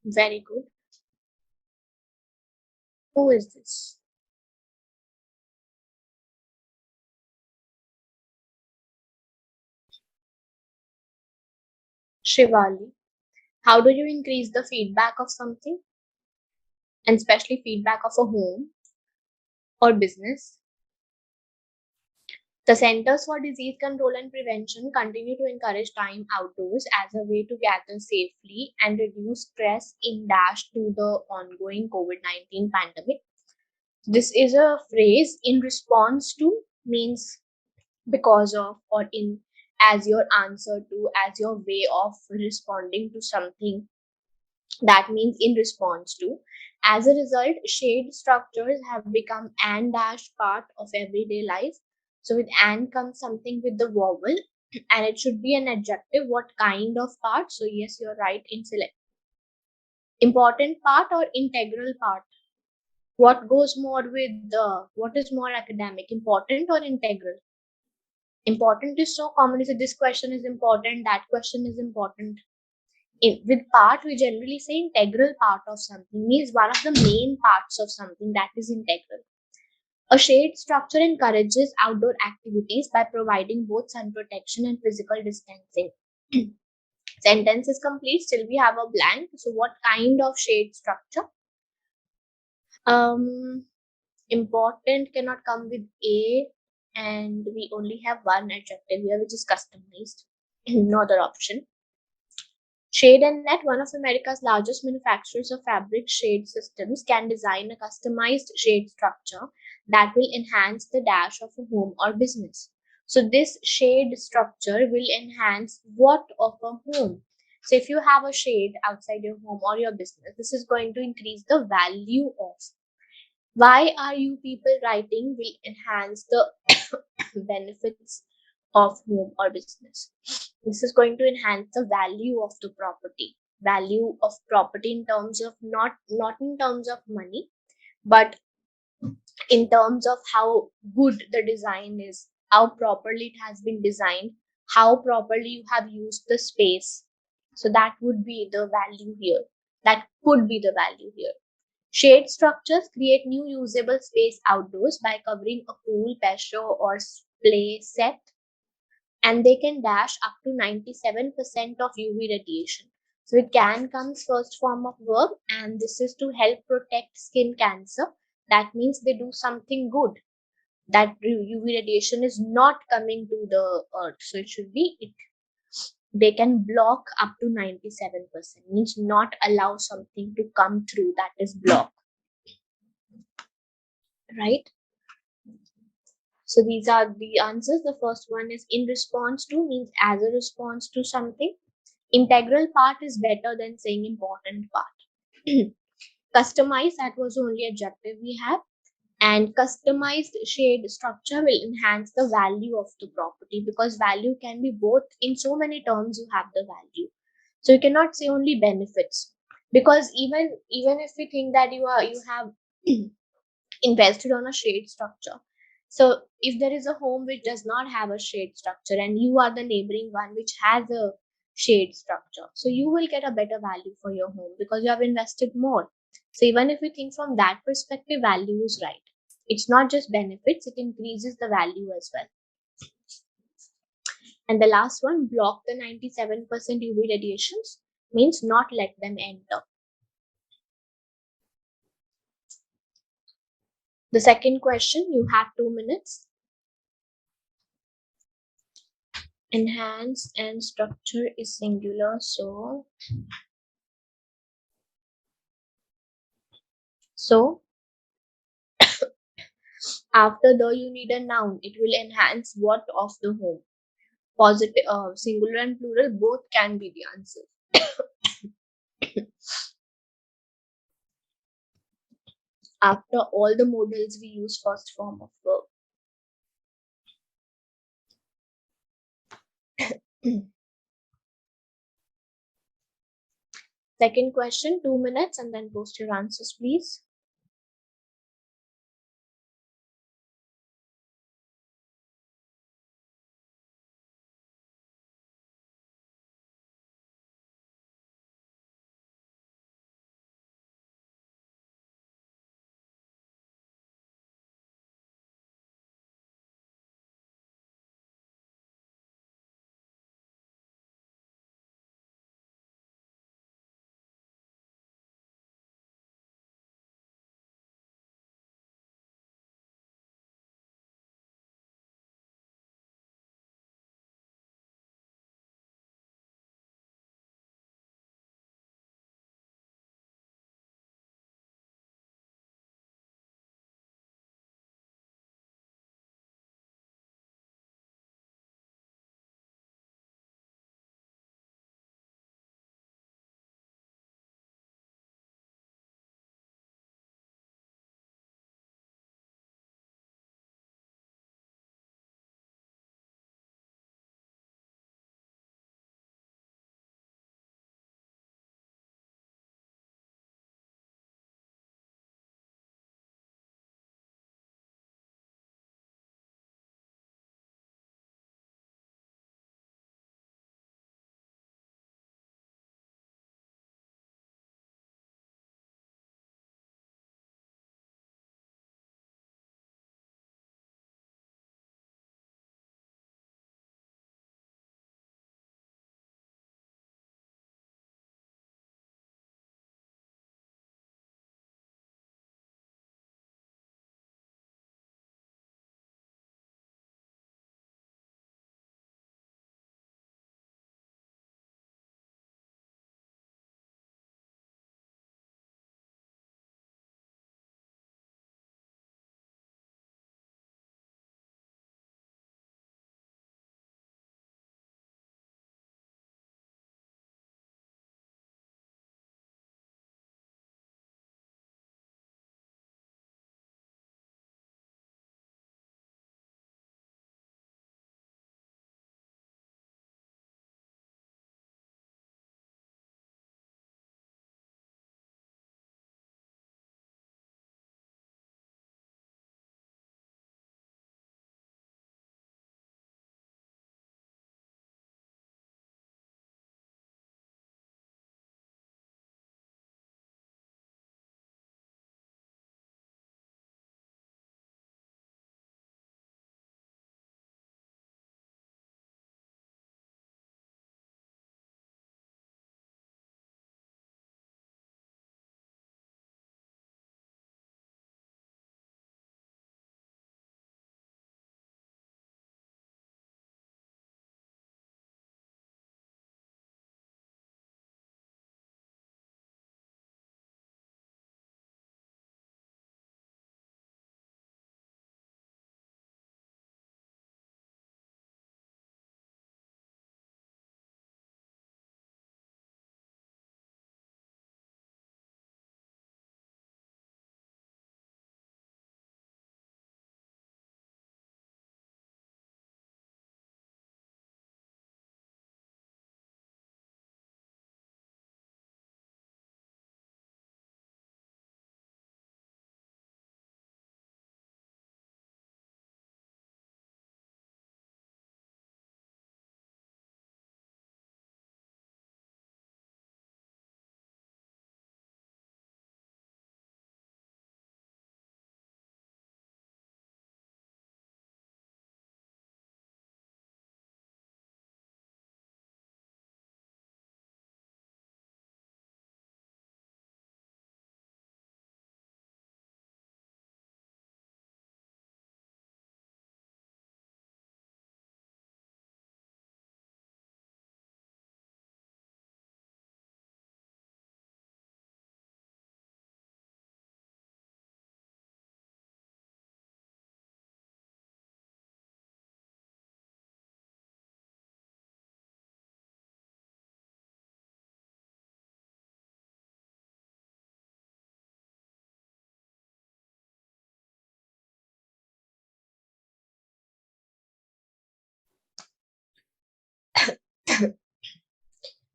very good. Who is this? Shivali. How do you increase the feedback of something, and especially feedback of a home or business? The Centers for Disease Control and Prevention continue to encourage time outdoors as a way to gather safely and reduce stress in dash to the ongoing COVID-19 pandemic. This is a phrase in response to, means because of, or in, as your answer to, as your way of responding to something. That means in response to. As a result, shade structures have become and dash part of everyday life. So with and comes something with the vowel, and it should be an adjective. What kind of part? So yes, you're right in select. Important part or integral part? What goes more with the, what is more academic, important or integral? Important is so common. Is it this question is important, that question is important? With part, we generally say integral part of something, means one of the main parts of something, that is integral. A shade structure encourages outdoor activities by providing both sun protection and physical distancing. Sentence is complete, still we have a blank. So what kind of shade structure? um Important cannot come with a, and we only have one adjective here, which is customized. No other option. Shade and Net, one of America's largest manufacturers of fabric shade systems, can design a customized shade structure that will enhance the dash of a home or business. So this shade structure will enhance what of a home? So if you have a shade outside your home or your business, this is going to increase the value of. Why are you people writing will enhance the benefits of home or business. This is going to enhance the value of the property. Value of property in terms of not in terms of money, but in terms of how good the design is, how properly it has been designed, how properly you have used the space. So that would be the value here. That could be the value here. Shade structures create new usable space outdoors by covering a pool, patio, or play set, and they can dash up to 97% of UV radiation. So it can comes first form of verb, and this is to help protect skin cancer. That means they do something good. That UV radiation is not coming to the earth. So it should be it. They can block up to 97%. Means not allow something to come through, that is block. Right? So these are the answers. The first one is in response to, means as a response to something. Integral part is better than saying important part. Customized, that was the only adjective we have. And customized shade structure will enhance the value of the property, because value can be both. In so many terms you have the value. So you cannot say only benefits, because even if we think that you have invested on a shade structure. So if there is a home which does not have a shade structure and you are the neighboring one which has a shade structure, so you will get a better value for your home because you have invested more. So even if we think from that perspective, value is right. It's not just benefits, it increases the value as well. And the last one, block the 97% UV radiations, means not let them enter. The second question, you have 2 minutes. Enhance and structure is singular, so after the you need a noun. It will enhance what of the home. Positive, singular and plural both can be the answer. After all the modals, we use first form of verb. Second question, 2 minutes, and then post your answers, please.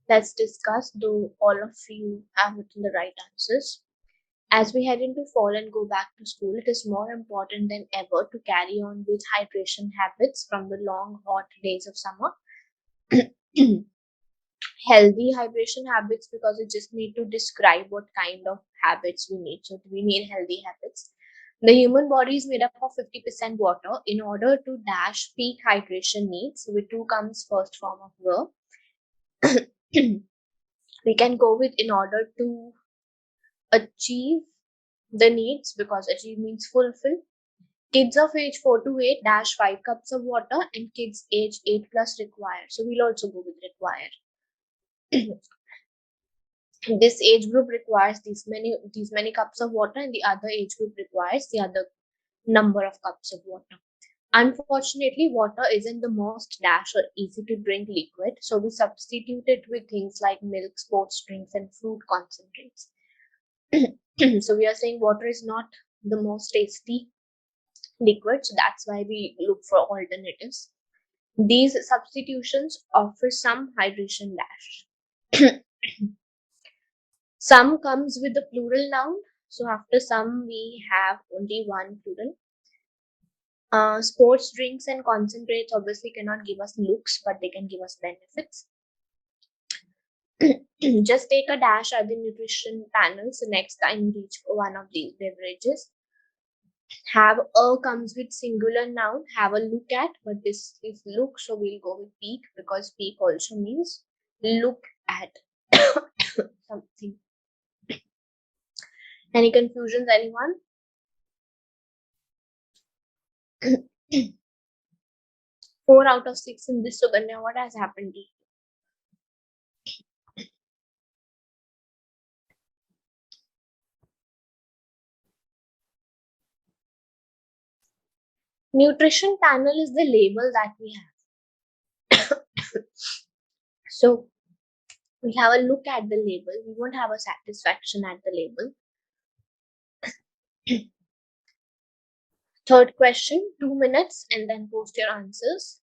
Let's discuss, though all of you have written the right answers. As we head into fall and go back to school, it is more important than ever to carry on with hydration habits from the long, hot days of summer. Healthy hydration habits, because we just need to describe what kind of habits we need. So we need healthy habits. The human body is made up of 50% water. In order to dash peak hydration needs, with two comes first form of verb. We can go with in order to achieve the needs, because achieve means fulfill. Kids of age 4 to 8 dash 5 cups of water, and kids age 8 plus require. So we'll also go with require. This age group requires these many cups of water, and the other age group requires the other number of cups of water. Unfortunately, water isn't the most dash or easy to drink liquid, so we substitute it with things like milk, sports drinks, and fruit concentrates. So we are saying water is not the most tasty liquid, so that's why we look for alternatives. These substitutions offer some hydration dash. Some comes with the plural noun, so after some we have only one plural. Sports drinks and concentrates obviously cannot give us looks, but they can give us benefits. Just take a dash at the nutrition panel, so next time you reach for one of these beverages. Have a comes with singular noun, have a look at, but this is look, so we'll go with peek, because peek also means look at something. Any confusions, anyone? 4 out of 6 in this, Suganya. What has happened to you? Nutrition panel is the label that we have. So we have a look at the label. We won't have a satisfaction at the label. Third question, 2 minutes, and then post your answers.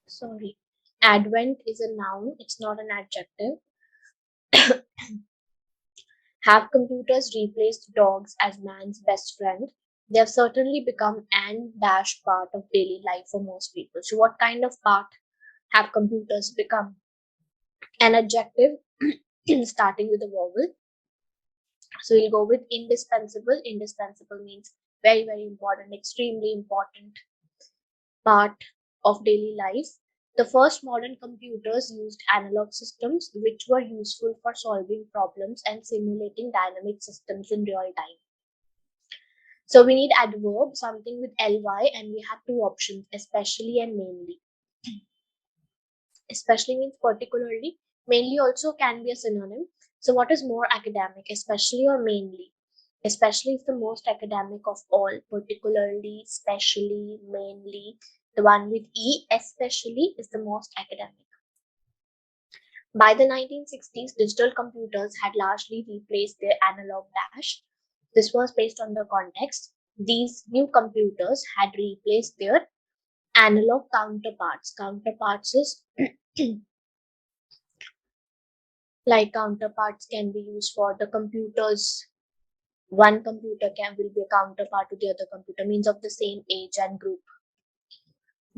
Sorry. Advent is a noun, it's not an adjective. Have computers replaced dogs as man's best friend? They have certainly become an dash part of daily life for most people. So, what kind of part have computers become? An adjective starting with a vowel. So, we'll go with indispensable. Indispensable means very, very important, extremely important part of daily life. The first modern computers used analog systems which were useful for solving problems and simulating dynamic systems in real time. So we need adverb, something with ly, and we have two options, especially and mainly. Especially means particularly. Mainly also can be a synonym. So what is more academic, especially or mainly? Especially is the most academic of all, particularly, specially, mainly. The one with E, especially, is the most academic. By the 1960s, digital computers had largely replaced their analog dash. This was based on the context. These new computers had replaced their analog counterparts. Counterparts is like counterparts can be used for the computers. One computer will be a counterpart to the other computer, means of the same age and group.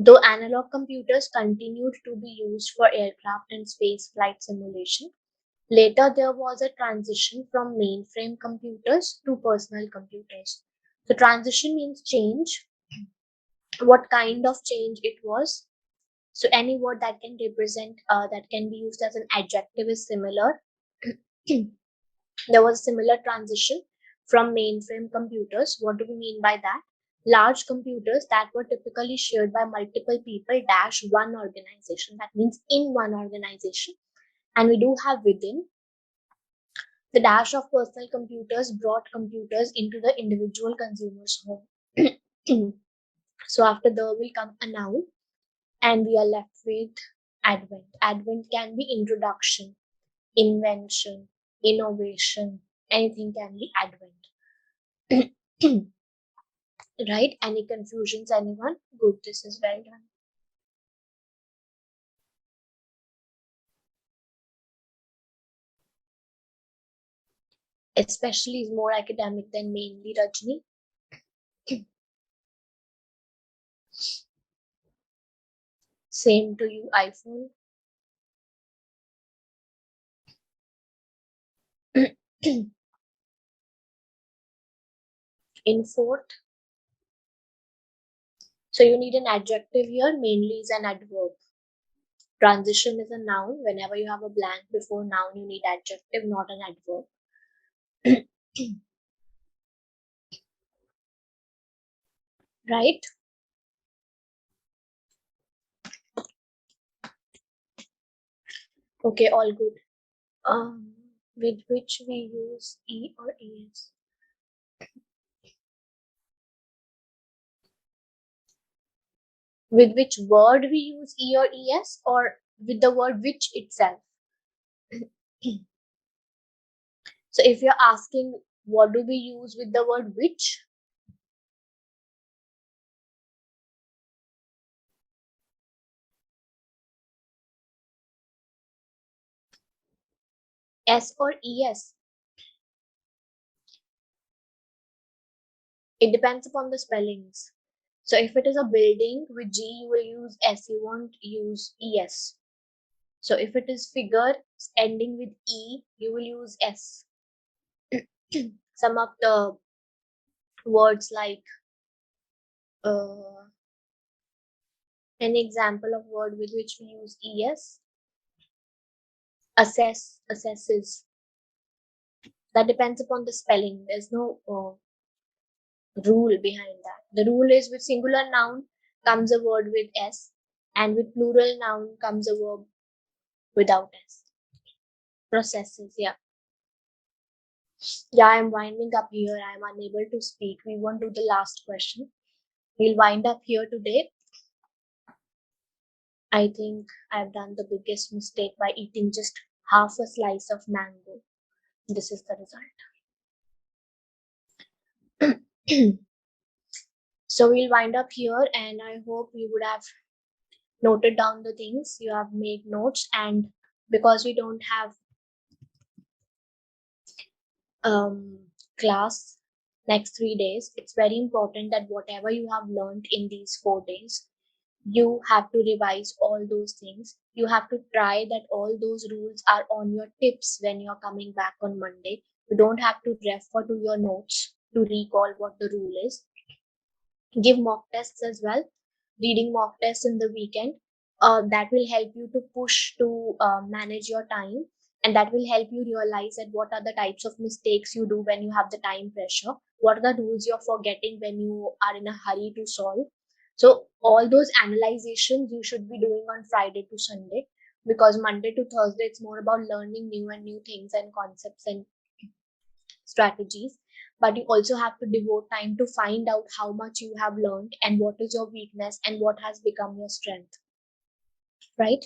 Though analog computers continued to be used for aircraft and space flight simulation, later there was a transition from mainframe computers to personal computers. The transition means change. What kind of change it was? So any word that can represent, that can be used as an adjective is similar. There was a similar transition from mainframe computers. What do we mean by that? Large computers that were typically shared by multiple people dash one organization. That means in one organization. And we do have within. The dash of personal computers brought computers into the individual consumer's home. So after the will come a noun, and we are left with advent. Advent can be introduction, invention, innovation, anything can be advent. Right? Any confusions, anyone? Good, this is well done. Especially is more academic than mainly, Rajni. Same to you, iPhone. In fourth, so you need an adjective here. Mainly is an adverb. Transition is a noun. Whenever you have a blank before noun, you need adjective, not an adverb. Right? Okay, all good. With which we use E or ES. With which word we use E or ES, or with the word which itself. So if you're asking what do we use with the word which, S or ES, it depends upon the spellings. So if it is a building with G, you will use S, you won't use ES. So if it is figure ending with E, you will use S. Some of the words like an example of word with which we use ES, assess, assesses. That depends upon the spelling. There's no rule behind that. The rule is with singular noun comes a word with S, and with plural noun comes a verb without S. Processes, yeah. Yeah, I'm winding up here. I'm unable to speak. We won't do the last question. We'll wind up here today. I think I've done the biggest mistake by eating just half a slice of mango. This is the result. So we'll wind up here, and I hope you would have noted down the things, you have made notes, and because we don't have class next 3 days, it's very important that whatever you have learned in these 4 days, you have to revise all those things. You have to try that all those rules are on your tips when you're coming back on Monday. You don't have to refer to your notes to recall what the rule is. Give mock tests as well, reading mock tests in the weekend. That will help you to push to manage your time, and that will help you realize that what are the types of mistakes you do when you have the time pressure, what are the rules you're forgetting when you are in a hurry to solve. So all those analyzations you should be doing on Friday to Sunday, because Monday to Thursday it's more about learning new things and concepts and strategies. But you also have to devote time to find out how much you have learned and what is your weakness and what has become your strength, right?